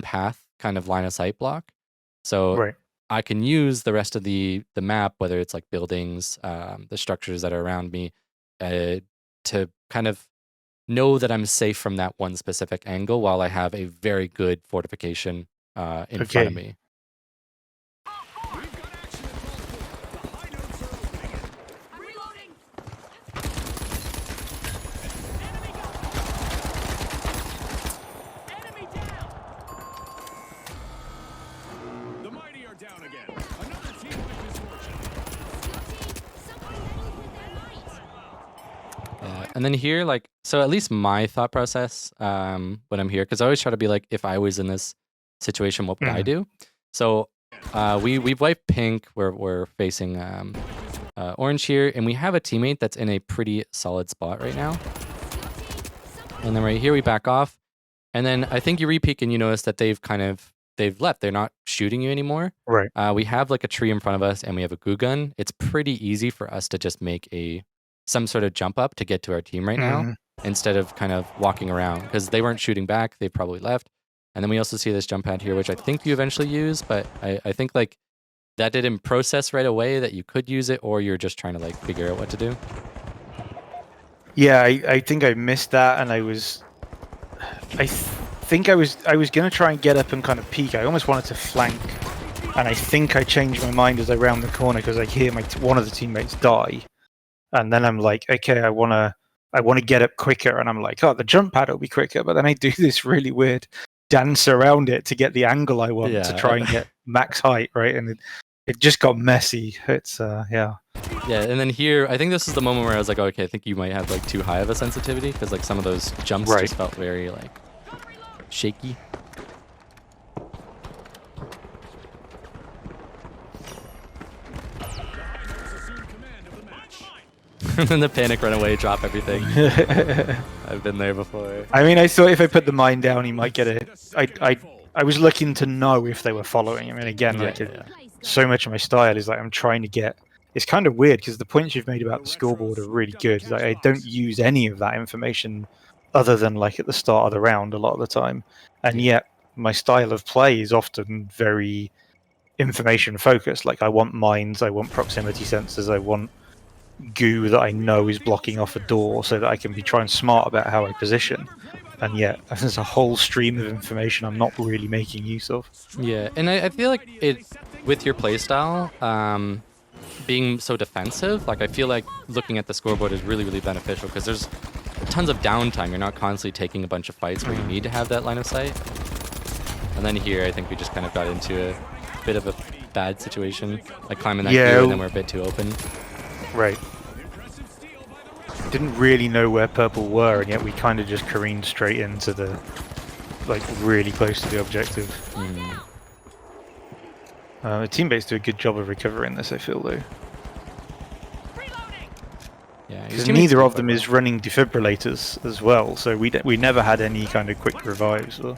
path kind of line of sight block. So Right. I can use the rest of the map, whether it's like buildings, the structures that are around me, to kind of know that I'm safe from that one specific angle while I have a very good fortification in front of Okay. me. We've got action at multiple. The high notes are opening. I'm reloading. Enemy down. The mighty are down again. Another team with misfortune. Somebody help with their light. And then here, like, so at least my thought process when I'm here, because I always try to be like, if I was in this situation, what would I do? So we've wiped pink. We're facing orange here, and we have a teammate that's in a pretty solid spot right now. And then right here we back off, and then I think you re-peek and you notice that they've left. They're not shooting you anymore. Right. We have like a tree in front of us, and we have a goo gun. It's pretty easy for us to just make some sort of jump up to get to our team right now, instead of kind of walking around, because they weren't shooting back. They probably left. And then we also see this jump pad here, which I think you eventually use, but I think like that didn't process right away that you could use it, or you're just trying to like figure out what to do. Yeah, I think I missed that, and I think I was going to try and get up and kind of peek. I almost wanted to flank, and I think I changed my mind as I round the corner because I hear one of the teammates die, and then I'm like, okay, I want to get up quicker, and I'm like, oh, the jump pad will be quicker, but then I do this really weird dance around it to get the angle I want to try and get max height, right? And it just got messy. It's yeah. Yeah, and then here, I think this is the moment where I was like, oh, okay, I think you might have like too high of a sensitivity, because like some of those jumps Right. just felt very like shaky. Assume command of the match. And then the panic run away, drop everything. I've been there before. I mean, I thought if I put the mine down, he might get it. I was looking to know if they were following. I mean, again, Yeah, like yeah. so much of my style is like I'm trying to get it's kind of weird because the points you've made about the scoreboard are really good. Like, I don't use any of that information other than like at the start of the round a lot of the time, and yet my style of play is often very information focused. Like I want mines, I want proximity sensors, I want goo that I know is blocking off a door so that I can be trying smart about how I position. And yet there's a whole stream of information I'm not really making use of. Yeah, and I feel like it with your playstyle, being so defensive, like I feel like looking at the scoreboard is really, really beneficial because there's tons of downtime. You're not constantly taking a bunch of fights where you need to have that line of sight. And then here, I think we just kind of got into a bit of a bad situation, like climbing that queue, and then we're a bit too open. Right. Didn't really know where purple were, and yet we kind of just careened straight into the, like, really close to the objective. The teammates do a good job of recovering this, I feel, though. Yeah, because neither of them is running defibrillators as well, so we never had any kind of quick revives. Or...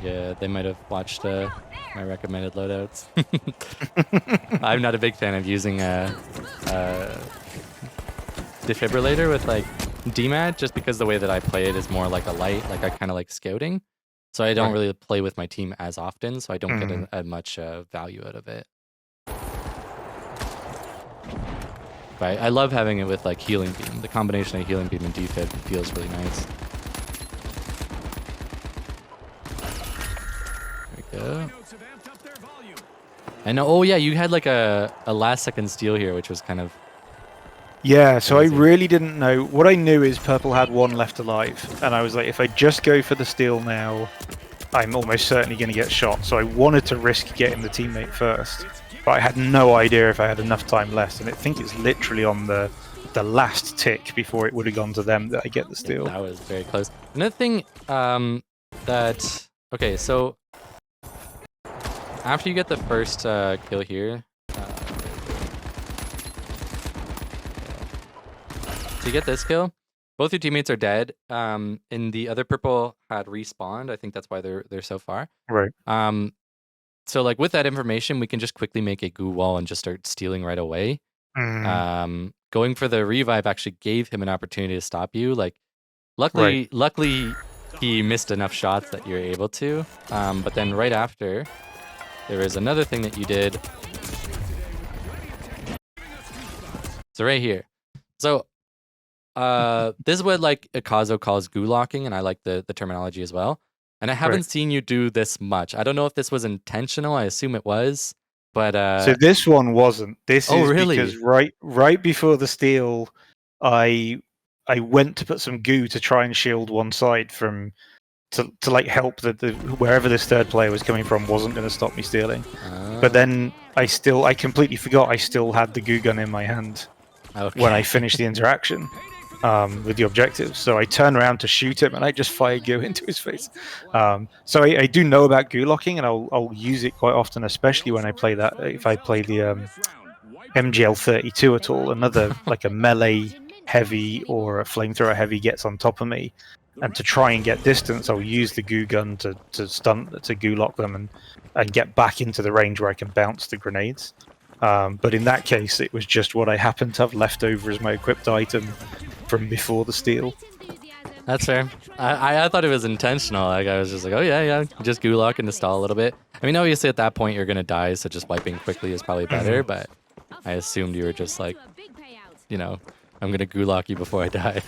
Yeah, they might have watched my recommended loadouts. I'm not a big fan of using a defibrillator with like DMAT, just because the way that I play it is more like a light, like I kind of like scouting. So I don't really play with my team as often, so I don't get as much value out of it. But I love having it with like healing beam. The combination of healing beam and defib feels really nice. There we go. I know. Oh yeah, you had like a last second steal here, which was kind of... Yeah, so I really didn't know. What I knew is purple had one left alive, and I was like, if I just go for the steal now, I'm almost certainly going to get shot. So I wanted to risk getting the teammate first, but I had no idea if I had enough time left, and I think it's literally on the last tick before it would have gone to them that I get the steal. Yeah, that was very close. Another thing that... Okay, so after you get the first kill here, so you get this kill, both your teammates are dead. And the other purple had respawned. I think that's why they're so far. Right. So like with that information, we can just quickly make a goo wall and just start stealing right away. Going for the revive actually gave him an opportunity to stop you. Like, luckily he missed enough shots that you're able to. But then right after, there is another thing that you did. So right here. So this is what like Akazo calls goo locking, and I like the terminology as well. And I haven't seen you do this much. I don't know if this was intentional. I assume it was, but so this one wasn't. This is really? Because right before the steal, I went to put some goo to try and shield one side from to like help the wherever this third player was coming from wasn't going to stop me stealing. But then I completely forgot I still had the goo gun in my hand when I finished the interaction. With the objective, so I turn around to shoot him, and I just fire goo into his face. So I do know about goo locking, and I'll use it quite often, especially when I play that. If I play the MGL32 at all, another like a melee heavy or a flamethrower heavy gets on top of me, and to try and get distance, I'll use the goo gun to goo lock them and get back into the range where I can bounce the grenades. But in that case, it was just what I happened to have left over as my equipped item from before the steal. That's fair. I thought it was intentional. Like I was just like, oh yeah, just goo lock and to stall a little bit. I mean, obviously at that point you're gonna die, so just wiping quickly is probably better. But I assumed you were just like, you know, I'm gonna goo lock you before I die.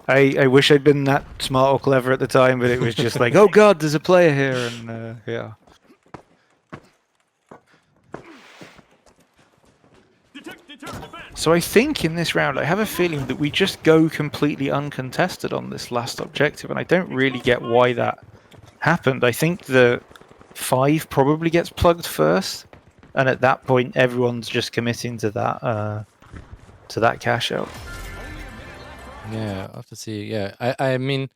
I wish I'd been that smart or clever at the time, but it was just like, oh god, there's a player here, and yeah. So I think in this round, I have a feeling that we just go completely uncontested on this last objective, and I don't really get why that happened. I think the 5 probably gets plugged first, and at that point, everyone's just committing to that cash out. Yeah, I'll have to see. Yeah, I mean,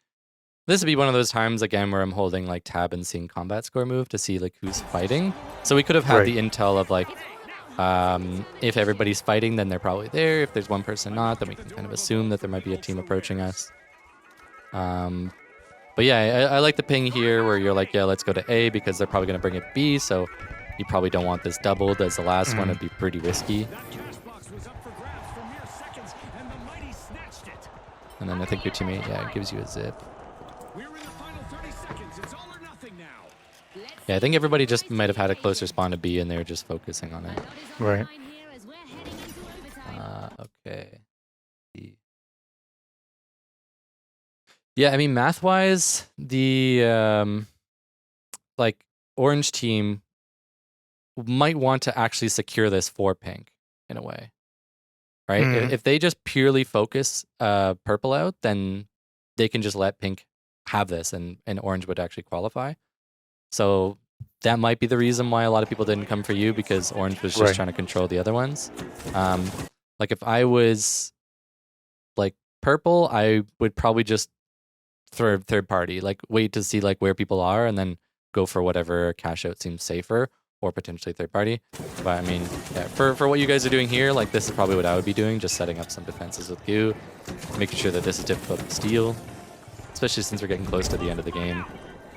this would be one of those times again where I'm holding like tab and seeing combat score move to see like who's fighting. So we could have had the intel of like, if everybody's fighting, then they're probably there. If there's one person not, then we can kind of assume that there might be a team approaching us. But yeah, I like the ping here where you're like, yeah, let's go to A because they're probably going to bring it B. So You probably don't want this doubled as the last one. It'd be pretty risky. That cash box was up for grabs for mere seconds, and the mighty snatched it. And then I think your teammate, yeah, gives you a zip. We're in the final 30 seconds. It's all or nothing now. Let's Yeah, I see think if everybody the just boys might have can had a take closer it. spawn to B, and they're just focusing on A it. lot is on the Right. line here as we're heading into overtime. Okay. Yeah, I mean, math-wise, the like orange team might want to actually secure this for pink in a way, right? If they just purely focus purple out, then they can just let pink have this, and orange would actually qualify. So that might be the reason why a lot of people didn't come for you, because orange was just Right. trying to control the other ones. Like if I was like purple, I would probably just third party, like wait to see like where people are and then go for whatever cash out seems safer, or potentially third party. But I mean, yeah, for what you guys are doing here, like this is probably what I would be doing, just setting up some defenses with goo, making sure that this is difficult to steal, especially since we're getting close to the end of the game.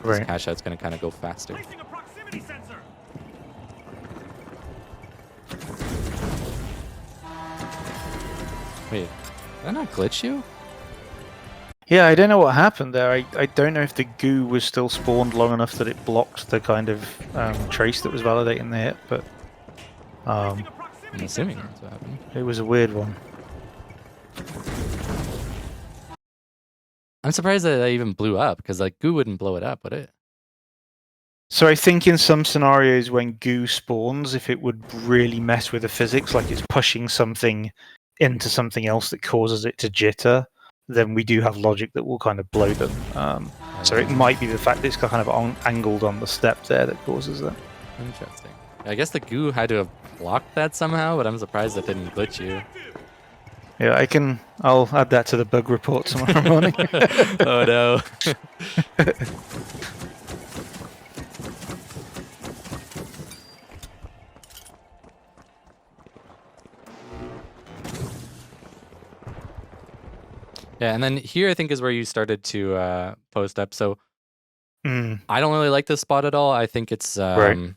This Right. cash out's going to kind of go faster. Placing a proximity sensor. Wait, did I not glitch you? Yeah, I don't know what happened there. I don't know if the goo was still spawned long enough that it blocked the kind of trace that was validating the hit, but Placing a I'm proximity assuming sensor. that's what happened. it was a weird one. I'm surprised that I even blew up, because like goo wouldn't blow it up, would it? So I think in some scenarios when goo spawns, if it would really mess with the physics, like it's pushing something into something else that causes it to jitter, then we do have logic that will kind of blow them. So it might be the fact that it's kind of angled on the step there that causes that. Interesting. I guess the goo had to have blocked that somehow, but I'm surprised that didn't glitch you. Yeah, I'll add that to the bug report tomorrow morning. Oh no. Yeah, and then here I think is where you started to post up. So Mm, I don't really like this spot at all. I think it's Right.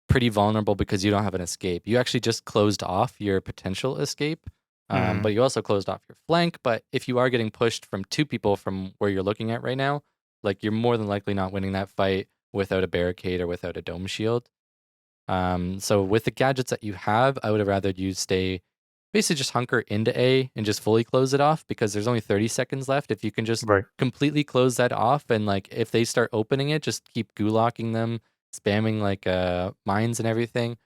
pretty vulnerable because you don't have an escape. You actually just closed off your potential escape, but you also closed off your flank. But if you are getting pushed from two people from where you're looking at right now, like you're more than likely not winning that fight without a barricade or without a dome shield. So with the gadgets that you have, I would have rather you stay basically just hunker into A and just fully close it off, because there's only 30 seconds left. If you can just Right. completely close that off, and like if they start opening it, just keep gulocking them, spamming like mines and everything,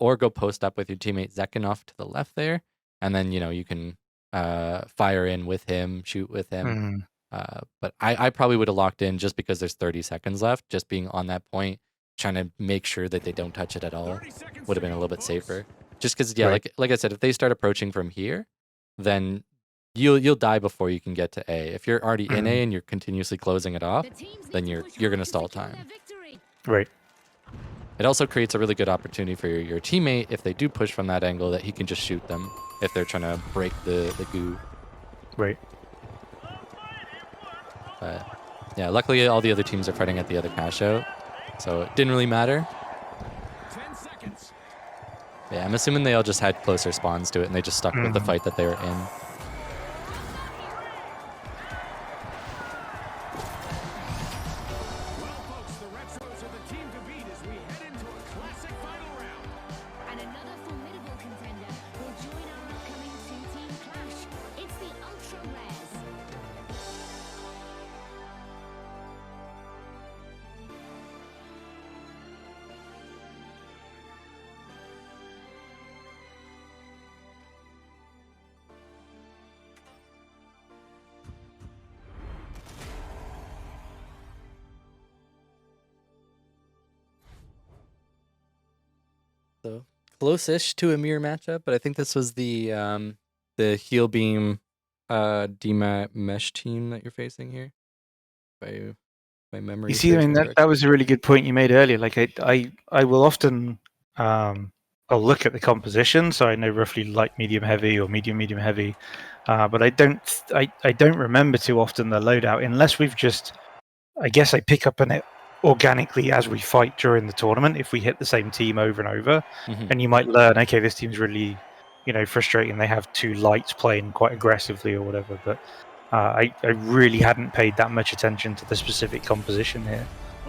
or go post up with your teammate Zekanoff to the left there, and then you can fire in with him, shoot with him. But I probably would have locked in just because there's 30 seconds left. Just being on that point, trying to make sure that they don't touch it at all, 30 seconds would have to been a go, little bit folks. safer. Just because, yeah, Right. like I said, if they start approaching from here, then you'll die before you can get to A. If you're already in A and you're continuously closing it off, The teams need then to you're push gonna hard to stall secure time. their victory. Right. It also creates a really good opportunity for your teammate, if they do push from that angle, that he can just shoot them if they're trying to break the goo. Right. But yeah, luckily all the other teams are fighting at the other cash out, so it didn't really matter. 10 seconds. Yeah, I'm assuming they all just had closer spawns to it, and they just stuck with the fight that they were in. Well, folks, the Retros are the team to beat as we head into a classic final round. And another formidable contender will join our upcoming two-team clash. It's the Ultra Rares. So close-ish to a mirror matchup, but I think this was the heel beam DMAT mesh team that you're facing here. By memory. You see, I mean, that was a really good point you made earlier. Like, I will often, I'll look at the composition, so I know roughly light, medium, heavy, or medium, medium, heavy. But I don't remember too often the loadout, unless we've just, I guess I pick up organically as we fight during the tournament if we hit the same team over and over. Mhm. And you might learn, okay, this team's really, frustrating. They have two lights playing quite aggressively or whatever. But I really hadn't paid that much attention to the specific composition here.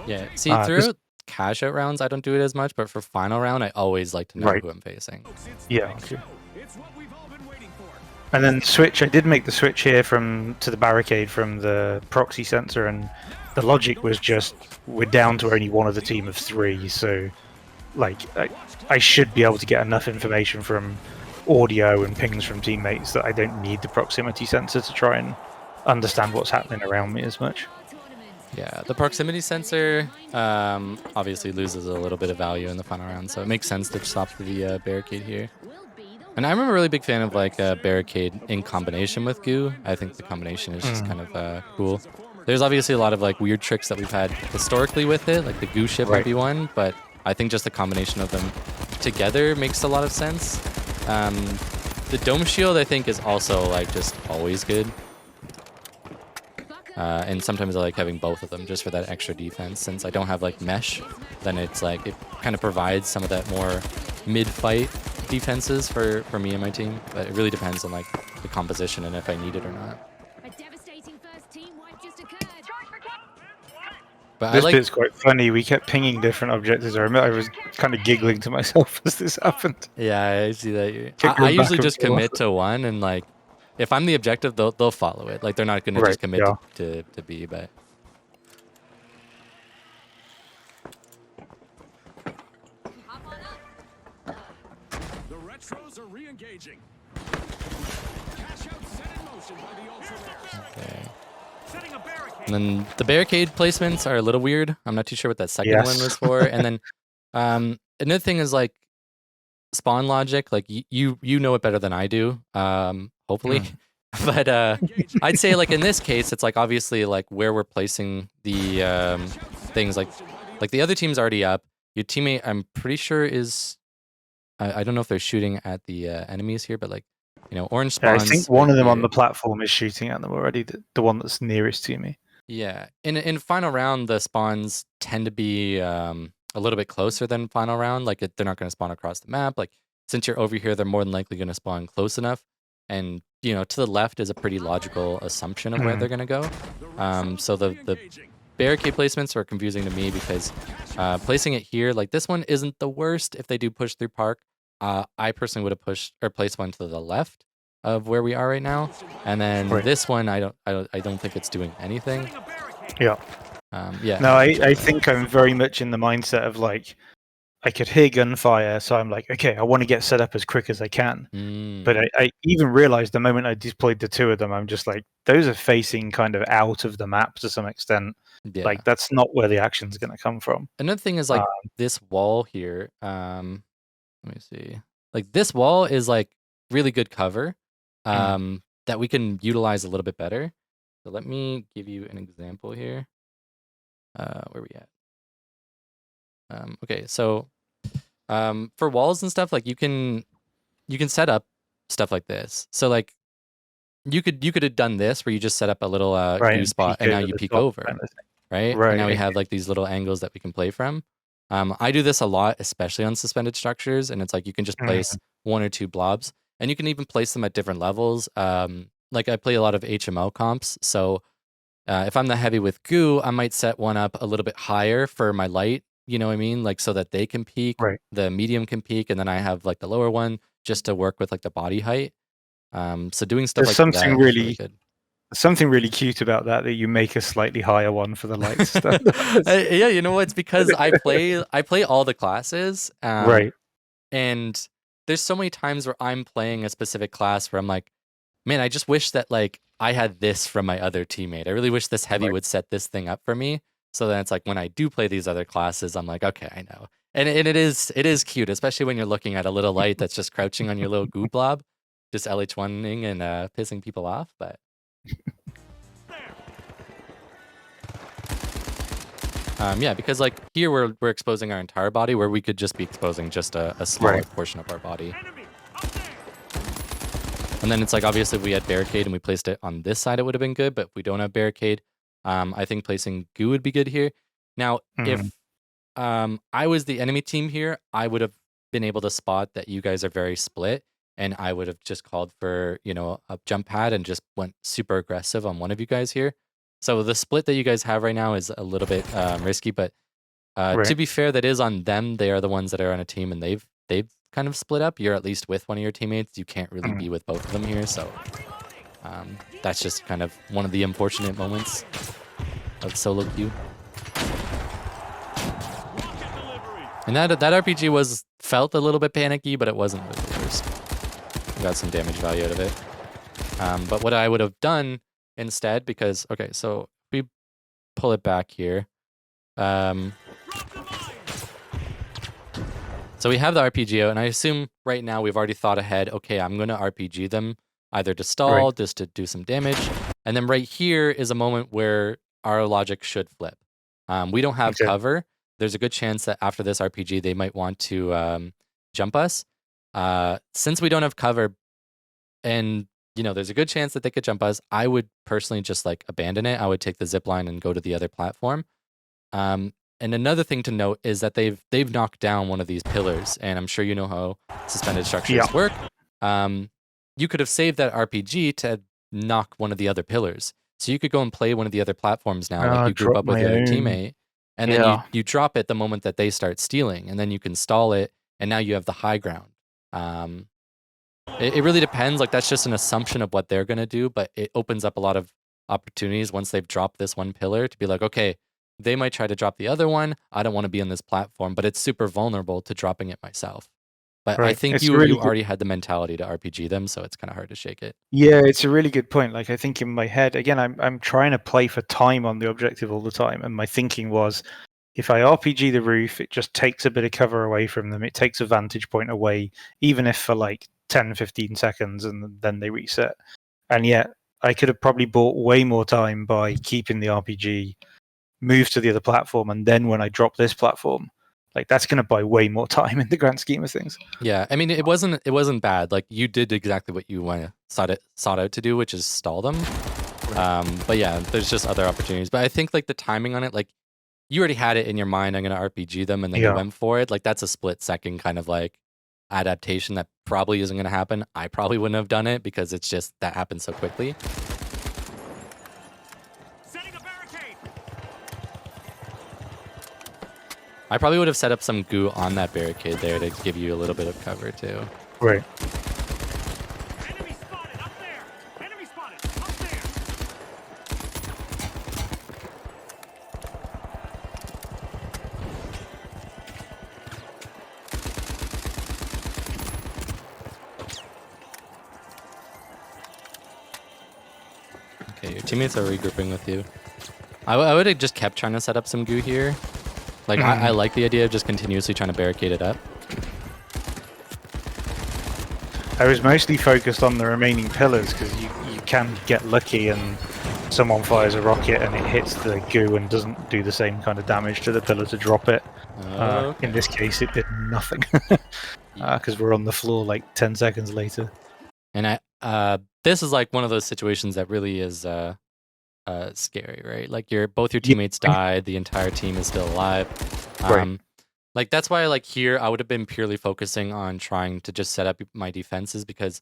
Yeah. See, 'Cause- throughout cash out rounds, I don't do it as much, but for final round, I always like to know Right. who I'm facing. Yeah, It's okay. what we've all been waiting for. And then switch. I did make the switch here to the barricade from the proxy sensor, and the logic was just we're down to only one of the team of three, so like I should be able to get enough information from audio and pings from teammates that I don't need the proximity sensor to try and understand what's happening around me as much. Yeah, the proximity sensor obviously loses a little bit of value in the final round, so it makes sense to stop the barricade here. And I'm a really big fan of like a barricade in combination with goo. I think the combination is just kind of cool. There's obviously a lot of like weird tricks that we've had historically with it, like the goo ship might Right. be one, but I think just the combination of them together makes a lot of sense. The dome shield I think is also like just always good. And sometimes I like having both of them just for that extra defense. Since I don't have like mesh, then it's like it kind of provides some of that more mid-fight defenses for me and my team. But it really depends on like the composition and if I need it or not. A devastating first team wipe just occurred. But This I like bit's quite funny. We kept pinging different objectives. I remember I was kind of giggling to myself as this happened. yeah, I see that. Keep I going back usually and just forth. commit to one and like if I'm the objective, they'll follow it. Like they're not gonna just Right, commit yeah. to B, but The retros are re-engaging. Cash out set in motion by the Ultramares. okay. Setting a barricade. And then the barricade placements are a little weird. I'm not too sure what that second one Yes. was for. And then another thing is like spawn logic. Like you know it better than I do. Hopefully. But I'd say like in this case, it's like obviously like where we're placing the things like the other team's already up. Your teammate, I'm pretty sure is I don't know if they're shooting at the enemies here, but like orange Yeah, I spawns. think one right of them on here. the platform is shooting at them already. The one that's nearest to me. Yeah, in final round, the spawns tend to be a little bit closer than final round. Like they're not going to spawn across the map. Like since you're over here, they're more than likely going to spawn close enough. And to the left is a pretty logical assumption of where they're going to go. So the barricade placements are confusing to me because placing it here, like this one isn't the worst if they do push through park. I personally would have pushed or placed one to the left of where we are right now, and then Right. this one I don't think it's doing anything. Yeah. Yeah. No, I think I'm very much in the mindset of like I could hear gunfire, so I'm like, okay, I want to get set up as quick as I can. Mm, But I even realized the moment I deployed the two of them, I'm just like, those are facing kind of out of the map to some extent. yeah. Like that's not where the action's going to come from. Another thing is like this wall here. Let me see. Like this wall is like really good cover that we can utilize a little bit better. So let me give you an example here. Where we at? Okay, so for walls and stuff, like you can set up stuff like this. So like you could have done this where you just set up a little Right, view and spot peek and now over you the peek top over, kind of thing. right? Right, And now we okay. have like these little angles that we can play from. I do this a lot, especially on suspended structures, and it's like you can just place one or two blobs, and you can even place them at different levels. Like I play a lot of HMO comps, so if I'm the heavy with goo, I might set one up a little bit higher for my light. You know what I mean? Like so that they can peak, Right. the medium can peak, and then I have like the lower one just to work with like the body height. So doing stuff There's like that something is really good. Something really cute about that you make a slightly higher one for the lights stuff. Yeah, you know what? It's because I play all the classes. Right. And there's so many times where I'm playing a specific class where I'm like, man, I just wish that like I had this from my other teammate. I really wish this heavy Right. would set this thing up for me. So then it's like when I do play these other classes, I'm like, okay, I know. And it is cute, especially when you're looking at a little light that's just crouching on your little goo blob, just LH1ing and pissing people off. But yeah, because like here we're exposing our entire body where we could just be exposing just a smaller Right. portion of our body. And then it's like obviously if we had barricade and we placed it on this side, it would have been good. But if we don't have barricade, I think placing goo would be good here. Now, if Mm. I was the enemy team here, I would have been able to spot that you guys are very split, and I would have just called for, a jump pad and just went super aggressive on one of you guys here. So the split that you guys have right now is a little bit risky, but to Right. be fair, that is on them. They are the ones that are on a team, and they've kind of split up. You're at least with one of your teammates. You can't really be with both of them here, so that's just kind of one of the unfortunate moments of solo queue. And that RPG felt a little bit panicky, but it wasn't really the worst. We got some damage value out of it. But what I would have done instead, because okay, so we pull it back here. So we have the RPG out, and I assume right now we've already thought ahead. Okay, I'm going to RPG them either to stall, Right. just to do some damage, and then right here is a moment where our logic should flip. We don't have Okay. cover. There's a good chance that after this RPG, they might want to jump us. Since we don't have cover, and there's a good chance that they could jump us, I would personally just like abandon it. I would take the zip line and go to the other platform. And another thing to note is that they've knocked down one of these pillars, and I'm sure you know how suspended structures work. You could have saved that RPG to knock one of the other pillars, so you could go and play one of the other platforms now. Like you group Drop up with my your other own. teammate, and then Yeah. you drop it the moment that they start stealing, and then you can stall it, and now you have the high ground. It really depends. Like that's just an assumption of what they're gonna do, but it opens up a lot of opportunities once they've dropped this one pillar to be like, okay, they might try to drop the other one. I don't want to be on this platform, but it's super vulnerable to dropping it myself. But I Right. think It's you really good. already had the mentality to RPG them, so it's kind of hard to shake it. Yeah, it's a really good point. Like I think in my head, again, I'm trying to play for time on the objective all the time, and my thinking was, if I RPG the roof, it just takes a bit of cover away from them. It takes a vantage point away, even if for like 10, 15 seconds, and then they reset. And yet, I could have probably bought way more time by keeping the RPG, move to the other platform, and then when I drop this platform, like that's going to buy way more time in the grand scheme of things. Yeah, I mean, it wasn't bad. Like you did exactly what you sought out to do, which is stall them. But yeah, there's just other opportunities. But I think like the timing on it, like you already had it in your mind. I'm gonna RPG them, and then you went for it. Like that's a split second kind of like adaptation that probably isn't gonna happen. I probably wouldn't have done it because it's just that happened so quickly. Setting a barricade. I probably would have set up some goo on that barricade there to give you a little bit of cover too. Right. Enemy spotted up there. Enemy spotted up there. Okay, your teammates are regrouping with you. I would have just kept trying to set up some goo here. Like I like the idea of just continuously trying to barricade it up. I was mostly focused on the remaining pillars because you can get lucky and someone fires a rocket and it hits the goo and doesn't do the same kind of damage to the pillar to drop it. Okay. In this case, it did nothing because we're on the floor like 10 seconds later. And this is like one of those situations that really is scary, right? Like both your teammates died, the entire team is still alive. Right. Like that's why like here I would have been purely focusing on trying to just set up my defenses, because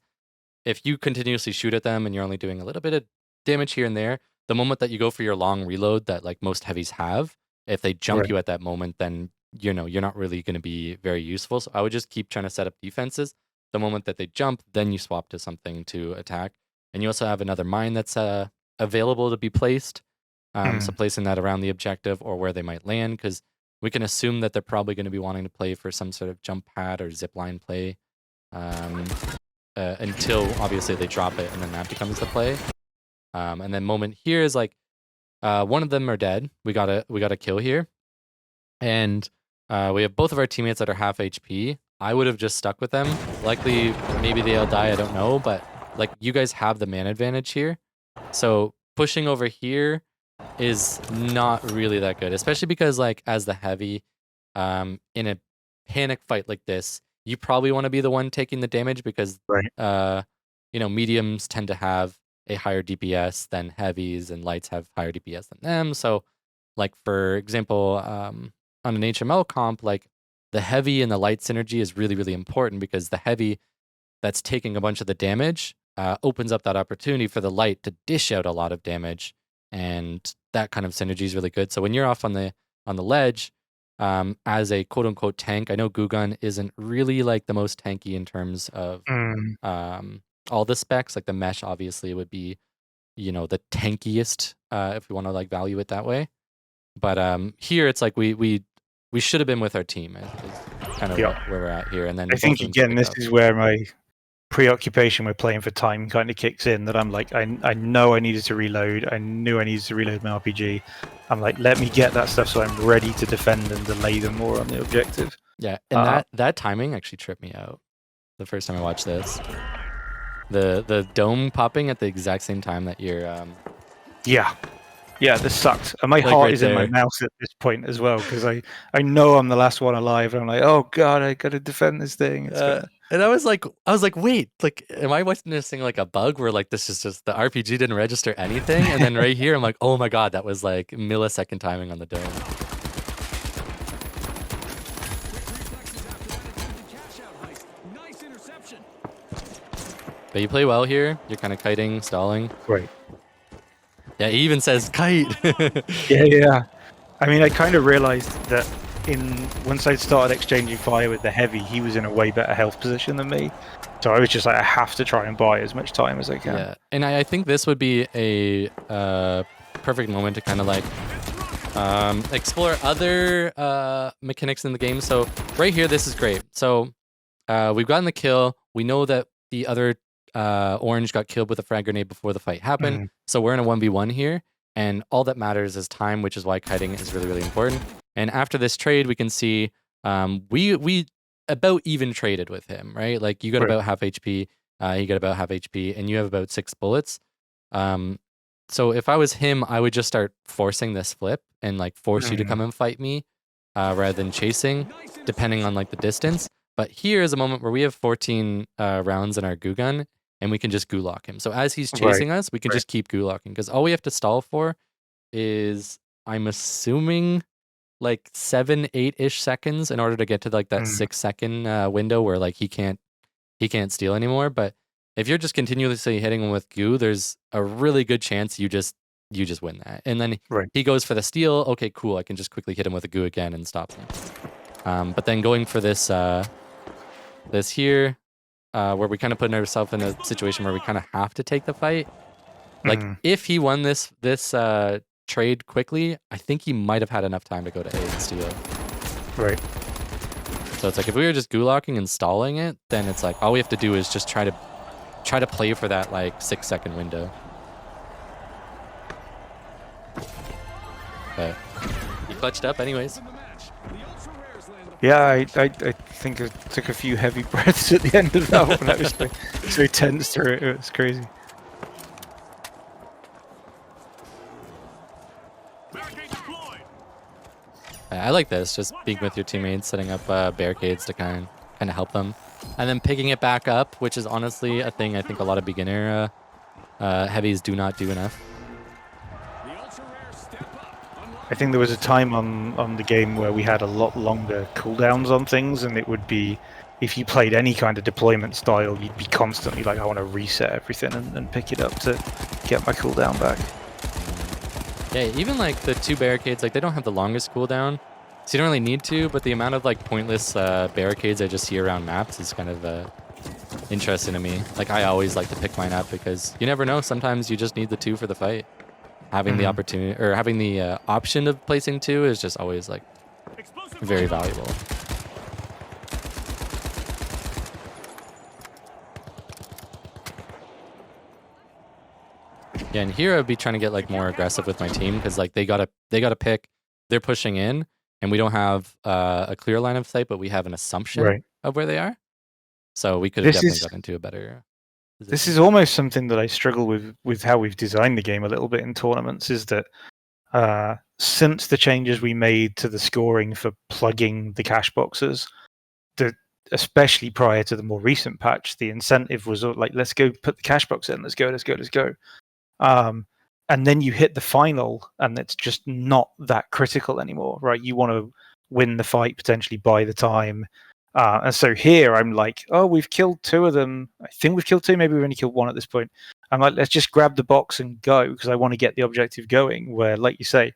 if you continuously shoot at them and you're only doing a little bit of damage here and there, the moment that you go for your long reload that like most heavies have, if they jump you at that moment, then you're not really going to be very useful. So I would just keep trying to set up defenses. The moment that they jump, then you swap to something to attack. And you also have another mine that's available to be placed. So placing that around the objective or where they might land, because we can assume that they're probably going to be wanting to play for some sort of jump pad or zip line play until obviously they drop it, and then that becomes the play. And then moment here is like one of them are dead. We got a kill here, and we have both of our teammates that are half HP. I would have just stuck with them. Likely, maybe they'll die. I don't know, but like you guys have the man advantage here, so pushing over here is not really that good, especially because like as the heavy, in a panic fight like this, you probably want to be the one taking the damage because mediums tend to have a higher DPS than heavies, and lights have higher DPS than them. So Like for example, on an HML comp, like the heavy and the light synergy is really, really important because the heavy that's taking a bunch of the damage opens up that opportunity for the light to dish out a lot of damage, and that kind of synergy is really good. So when you're off on the ledge, as a quote unquote tank, I know Gugun isn't really like the most tanky in terms of all the specs. Like the mesh obviously would be, the tankiest if we want to like value it that way. But here it's like we should have been with our team is kind of where we're at here. And then I think both of them again, this up. is where my preoccupation with playing for time kind of kicks in, that I'm like, I know I needed to reload. I knew I needed to reload my RPG. I'm like, let me get that stuff so I'm ready to defend and delay them more on the objective. Yeah, and that timing actually tripped me out the first time I watched this. The dome popping at the exact same time that you're Yeah, this sucked. And my Like heart right is in my there. mouth at this point as well, because I know I'm the last one alive, and I'm like, oh god, I gotta defend this thing. It's and I was like, wait, like, am I witnessing like a bug where like this is just the RPG didn't register anything? And then right here, I'm like, oh my god, that was like millisecond timing on the dome. Nice interception. But you play well here. You're kind of kiting, stalling. great. Yeah, he even says kite. Yeah. I mean, I kind of realized that once I started exchanging fire with the heavy, he was in a way better health position than me. So I was just like, I have to try and buy as much time as I can. Yeah, and I think this would be a perfect moment to kind of like explore other mechanics in the game. So right here, this is great. So we've gotten the kill. We know that the other orange got killed with a frag grenade before the fight happened. So we're in a 1v1 here, and all that matters is time, which is why kiting is really, really important. And after this trade, we can see we about even traded with him, right? Like you got about half HP, he got about half HP, and you have about 6 bullets. So if I was him, I would just start forcing this flip and like force you to come and fight me rather than chasing, depending on like the distance. But here is a moment where we have 14 rounds in our goo gun, and we can just gulock him. So as he's chasing us, we can just keep gulocking, because all we have to stall for is, I'm assuming, like 7-8-ish seconds in order to get to like that 6-second window where like he can't steal anymore. But if you're just continuously hitting him with goo, there's a really good chance you just win that. And then he goes for the steal. Okay, cool. I can just quickly hit him with a goo again and stop him. But then going for this this here, where we kind of put ourselves in a situation where we kind of have to take the fight. Like if he won this trade quickly, I think he might have had enough time to go to A and steal. Right. So it's like if we were just gulocking and stalling it, then it's like all we have to do is just try to play for that like 6-second window. But he clutched up anyways. Yeah, I think I took a few heavy breaths at the end of that one. I was like, so tense through it. It was crazy. I like this, just being with your teammates, setting up barricades to kind of help them, and then picking it back up, which is honestly a thing I think a lot of beginner heavies do not do enough. I think there was a time on the game where we had a lot longer cooldowns on things, and it would be, if you played any kind of deployment style, you'd be constantly like, I want to reset everything and pick it up to get my cooldown back. Yeah, even like the 2 barricades, like they don't have the longest cooldown, so you don't really need to, but the amount of like pointless barricades I just see around maps is kind of interesting to me. Like I always like to pick mine up because you never know, sometimes you just need the 2 for the fight. Having the opportunity, or having the option of placing 2 is just always like very valuable. Yeah, and here I'd be trying to get like more aggressive with my team, because like they gotta pick. They're pushing in, and we don't have a clear line of sight, but we have an assumption of where they are. So we could have definitely gotten into a better position. This is almost something that I struggle with how we've designed the game a little bit in tournaments, is that since the changes we made to the scoring for plugging the cash boxes, especially prior to the more recent patch, the incentive was like, let's go put the cash box in, let's go. and then you hit the final, and it's just not that critical anymore, right? You want to win the fight, potentially buy the time. And so here I'm like, oh, we've killed 2 of them. I think we've killed 2. Maybe we've only killed 1 at this point. I'm like, let's just grab the box and go, because I want to get the objective going. Where, like you say,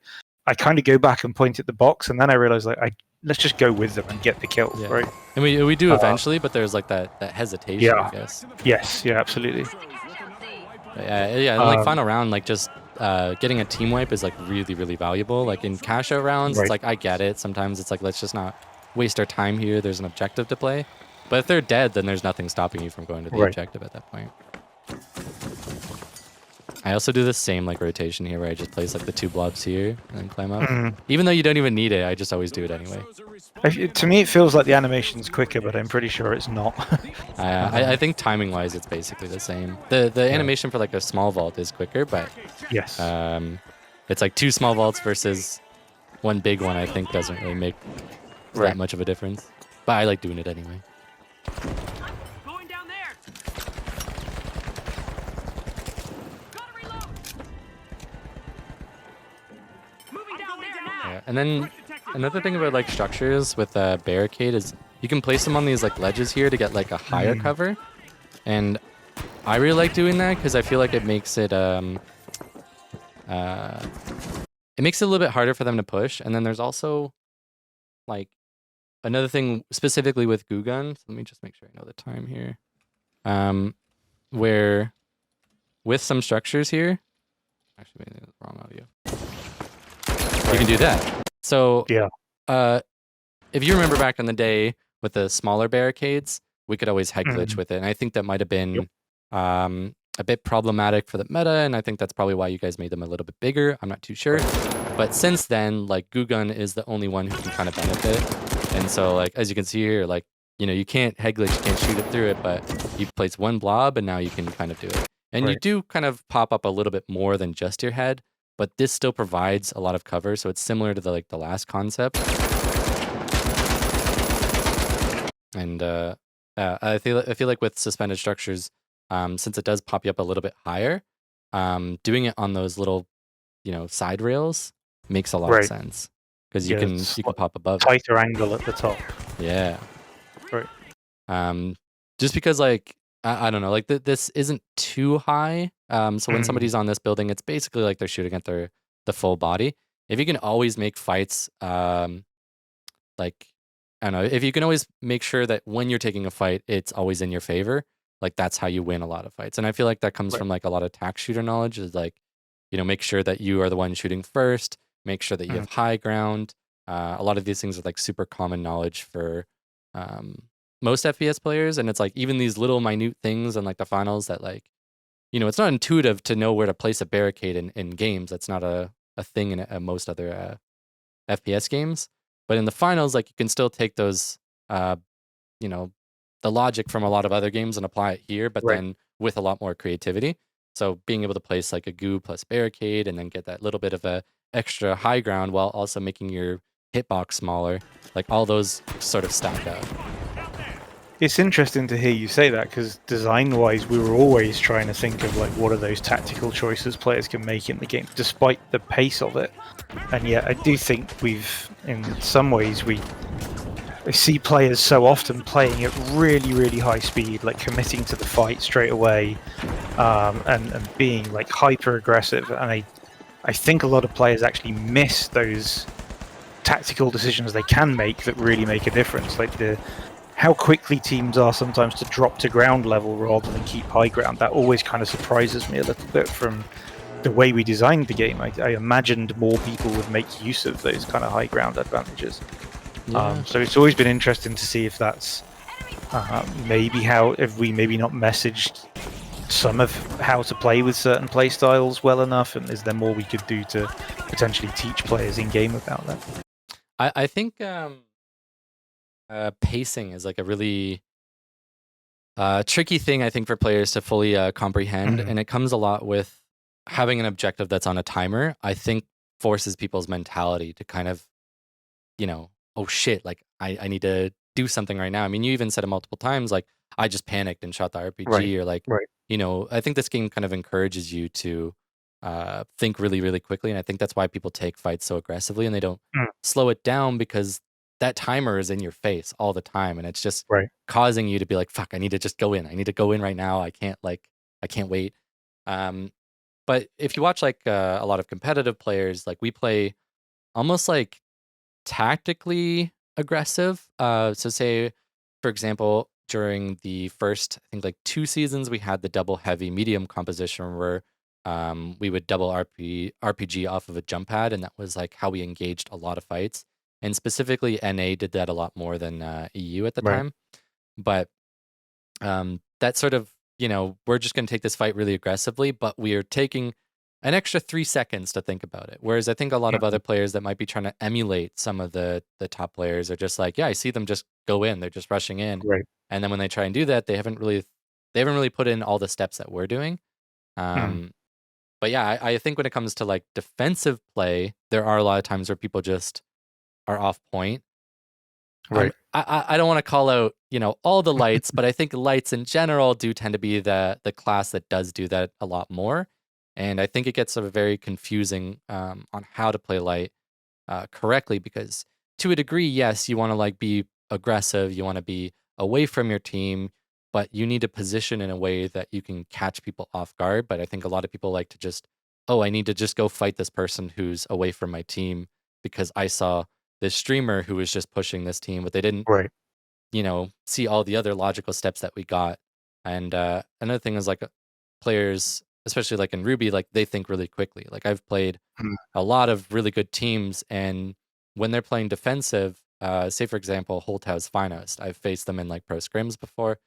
I kind of go back and point at the box, and then I realize like let's just go with them and get the kill, Yeah. right? And we do eventually, but there's like that hesitation, Yeah. I guess. Yes, yeah, absolutely. But yeah, and like final round, like just getting a team wipe is like really, really valuable. Like in cash out rounds, Right. it's like I get it. Sometimes it's like let's just not waste our time here. There's an objective to play. But if they're dead, then there's nothing stopping you from going to the Right. objective at that point. I also do the same like rotation here where I just place like the 2 blobs here and then climb up. Even though you don't even need it, I just always do it anyway. To me, it feels like the animation's quicker, but I'm pretty sure it's not. I think timing-wise, it's basically the same. The animation for like a small vault is quicker, but Yes. it's like 2 small vaults versus 1 big one. I think doesn't really make that much of a difference. But I like doing it anyway. Going down there. Gotta reload. Moving down there now. Yeah. And then another thing about like structures with a barricade is you can place them on these like ledges here to get like a higher cover, and I really like doing that because I feel like it makes it a little bit harder for them to push. And then there's also like another thing specifically with goo guns. Let me just make sure I know the time here. Where with some structures here, actually maybe the wrong audio. You can do that. So Yeah. if you remember back in the day with the smaller barricades, we could always head glitch with it. And I think that might have been a bit problematic for the meta, and I think that's probably why you guys made them a little bit bigger. I'm not too sure. But since then, like Goo Gun is the only one who can kind of benefit. And so like as you can see here, like you can't head glitch, you can't shoot it through it, but you place 1 blob and now you can kind of do it. And you do kind of pop up a little bit more than just your head, but this still provides a lot of cover, so it's similar to the last concept. And I feel like with suspended structures, since it does pop you up a little bit higher, doing it on those little side rails makes a lot of sense because you can pop above. Tighter angle at the top. Yeah. Right. Just because like I don't know, like this isn't too high. So when somebody's on this building, it's basically like they're shooting at the full body. If you can always make fights, like I don't know, if you can always make sure that when you're taking a fight, it's always in your favor, like that's how you win a lot of fights. And I feel like that comes from like a lot of tax shooter knowledge is like, make sure that you are the one shooting first, make sure that you have high ground. A lot of these things are like super common knowledge for most FPS players. And it's like even these little minute things and like the finals that like, it's not intuitive to know where to place a barricade in games. That's not a thing in most other FPS games. But in the finals, like you can still take those, the logic from a lot of other games and apply it here, but then with a lot more creativity. So being able to place like a goo plus barricade and then get that little bit of a extra high ground while also making your hitbox smaller, like all those sort of stack up. It's interesting to hear you say that because design-wise, we were always trying to think of like what are those tactical choices players can make in the game, despite the pace of it. And yet, I do think in some ways, I see players so often playing at really, really high speed, like committing to the fight straight away, and being like hyper aggressive. And I think a lot of players actually miss those tactical decisions they can make that really make a difference, like how quickly teams are sometimes to drop to ground level rather than keep high ground. That always kind of surprises me a little bit from the way we designed the game. I imagined more people would make use of those kind of high ground advantages. Yeah. So it's always been interesting to see if that's if we maybe not messaged some of how to play with certain play styles well enough, and is there more we could do to potentially teach players in game about that? I think pacing is like a really tricky thing, I think, for players to fully comprehend. And it comes a lot with having an objective that's on a timer. I think forces people's mentality to kind of, oh shit, like I need to do something right now. I mean, you even said it multiple times, like I just panicked and shot the RPG or like, I think this game kind of encourages you to think really, really quickly. And I think that's why people take fights so aggressively and they don't Mm. slow it down, because that timer is in your face all the time. And it's just Right. causing you to be like, fuck, I need to just go in. I need to go in right now. I can't wait. But if you watch like a lot of competitive players, like we play almost like tactically aggressive. So say, for example, during the first, I think like 2 seasons, we had the double heavy medium composition where we would double RPG off of a jump pad, and that was like how we engaged a lot of fights. And specifically, NA did that a lot more than EU at the Right. time. But that sort of, we're just going to take this fight really aggressively, but we are taking an extra 3 seconds to think about it. Whereas I think a lot of other players that might be trying to emulate some of the top players are just like, yeah, I see them just go in, they're just rushing in. Right. And then when they try and do that, they haven't really put in all the steps that we're doing. But yeah, I think when it comes to like defensive play, there are a lot of times where people just are off point. Right. I don't want to call out, all the lights, but I think lights in general do tend to be the class that does do that a lot more. And I think it gets sort of very confusing on how to play light correctly, because to a degree, yes, you want to like be aggressive, you want to be away from your team, but you need to position in a way that you can catch people off guard. But I think a lot of people like to just, I need to just go fight this person who's away from my team because I saw this streamer who was just pushing this team, but they didn't, Right. see all the other logical steps that we got. And another thing is like players, especially like in Ruby, like they think really quickly. Like I've played Mm. a lot of really good teams, and when they're playing defensive, say for example, Holthouse Finest, I've faced them in like pro scrims before,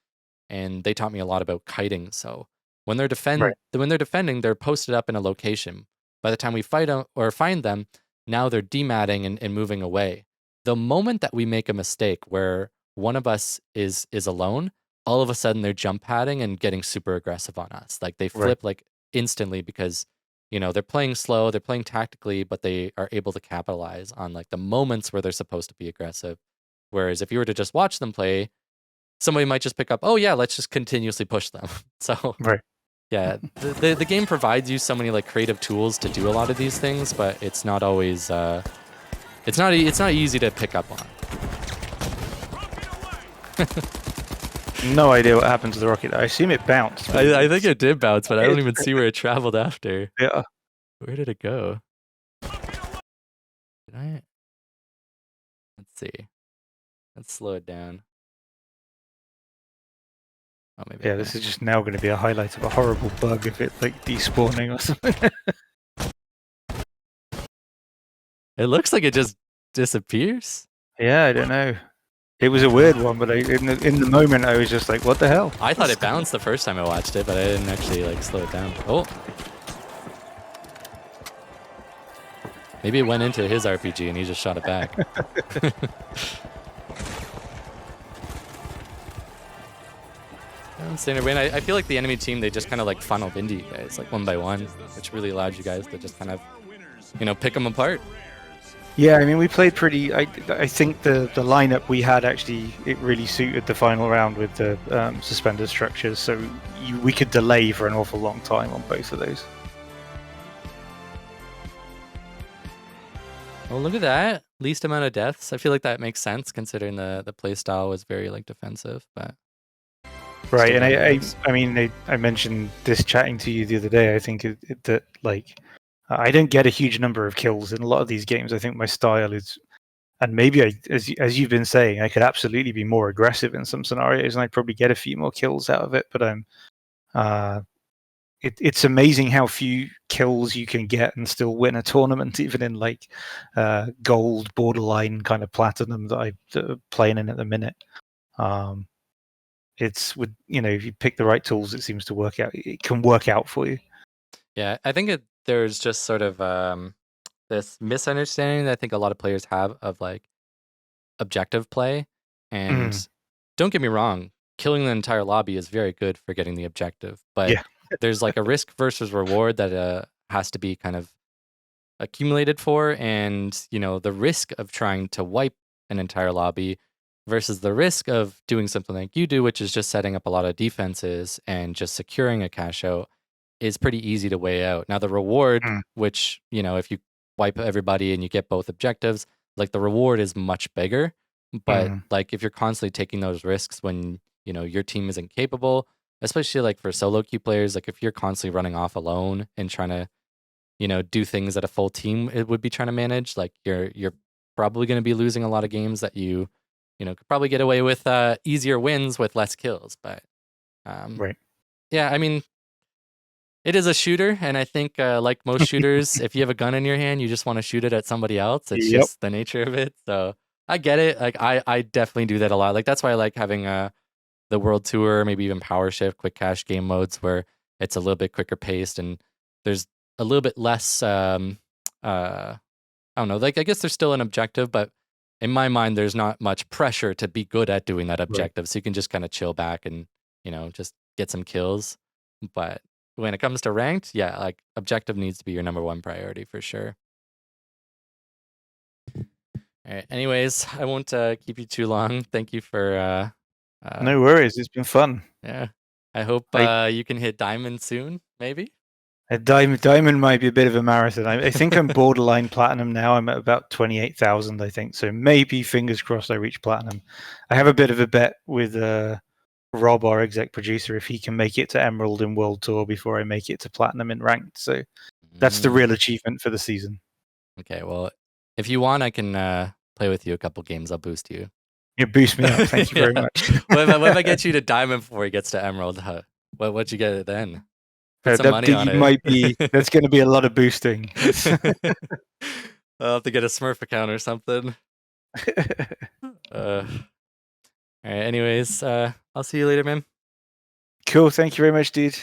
and they taught me a lot about kiting. So when they're defending, they're posted up in a location. By the time we fight them or find them, now they're dematting and moving away. The moment that we make a mistake where one of us is alone, all of a sudden they're jump padding and getting super aggressive on us. Like they flip like instantly because they're playing slow, they're playing tactically, but they are able to capitalize on like the moments where they're supposed to be aggressive. Whereas if you were to just watch them play, somebody might just pick up, oh yeah, let's just continuously push them. So Right. yeah, the game provides you so many like creative tools to do a lot of these things, but it's not always it's not easy to pick up on. No idea what happened to the rocket. I assume it bounced. but I think it did bounce, but I don't even see where it traveled after. Yeah. Where did it go? Did I? Let's see. Let's slow it down. Oh, maybe. Yeah, this is just now going to be a highlight of a horrible bug if it's like despawning or something. It looks like it just disappears. Yeah, I don't know. It was a weird one, but in the moment I was just like, what the hell? I thought it bounced the first time I watched it, but I didn't actually like slow it down. Oh. Maybe it went into his RPG and he just shot it back. Standard win. I feel like the enemy team, they just kind of like funneled into you guys, like one by one, which really allowed you guys to just kind of, pick them apart. Yeah, I mean, we played pretty. I think the lineup we had actually, it really suited the final round with the suspended structures, so we could delay for an awful long time on both of those. Oh, look at that. Least amount of deaths. I feel like that makes sense considering the play style was very like defensive, but. Right, and I mean, I mentioned this chatting to you the other day. I think that like I don't get a huge number of kills in a lot of these games. I think my style is, and maybe as you've been saying, I could absolutely be more aggressive in some scenarios, and I'd probably get a few more kills out of it. But it's amazing how few kills you can get and still win a tournament, even in like gold, borderline kind of platinum that I'm playing in at the minute. It's with if you pick the right tools, it seems to work out. It can work out for you. Yeah, I think there's just sort of this misunderstanding that I think a lot of players have of like objective play. And don't get me wrong, killing the entire lobby is very good for getting the objective, but Yeah. there's like a risk versus reward that has to be kind of accumulated for, and the risk of trying to wipe an entire lobby versus the risk of doing something like you do, which is just setting up a lot of defenses and just securing a cash out, is pretty easy to weigh out. Now the reward, Mm. which, you know, if you wipe everybody and you get both objectives, like the reward is much bigger. But Mm. like if you're constantly taking those risks when, you know, your team isn't capable, especially like for solo queue players, like if you're constantly running off alone and trying to, you know, do things that a full team it would be trying to manage, like you're probably going to be losing a lot of games that you know, could probably get away with easier wins with less kills. But Right. yeah, I mean, it is a shooter, and I think like most shooters, if you have a gun in your hand, you just want to shoot it at somebody else. It's Yep. just the nature of it. So I get it. Like I definitely do that a lot. Like that's why I like having the World Tour, maybe even Power Shift, Quick Cache game modes where it's a little bit quicker paced and there's a little bit less. I don't know. Like I guess there's still an objective, but in my mind, there's not much pressure to be good at doing that objective. So you can just kind of chill back and, you know, just get some kills. But when it comes to ranked, yeah, like objective needs to be your number one priority for sure. All right. Anyways, I won't keep you too long. Thank you for. No worries. It's been fun. Yeah. I hope you can hit diamond soon, maybe. A diamond might be a bit of a marathon. I think I'm borderline platinum now. I'm at about 28,000, I think. So maybe, fingers crossed, I reach platinum. I have a bit of a bet with Rob, our exec producer, if he can make it to Emerald in World Tour before I make it to platinum in ranked. So that's the real achievement for the season. Okay, well, if you want, I can play with you a couple games. I'll boost you. You boost me up. Thank you very much. What if I get you to diamond before he gets to emerald? What'd you get it then? Put some money on it. Might be. That's going to be a lot of boosting. I'll have to get a Smurf account or something. All right. Anyways, I'll see you later, man. Cool. Thank you very much, dude.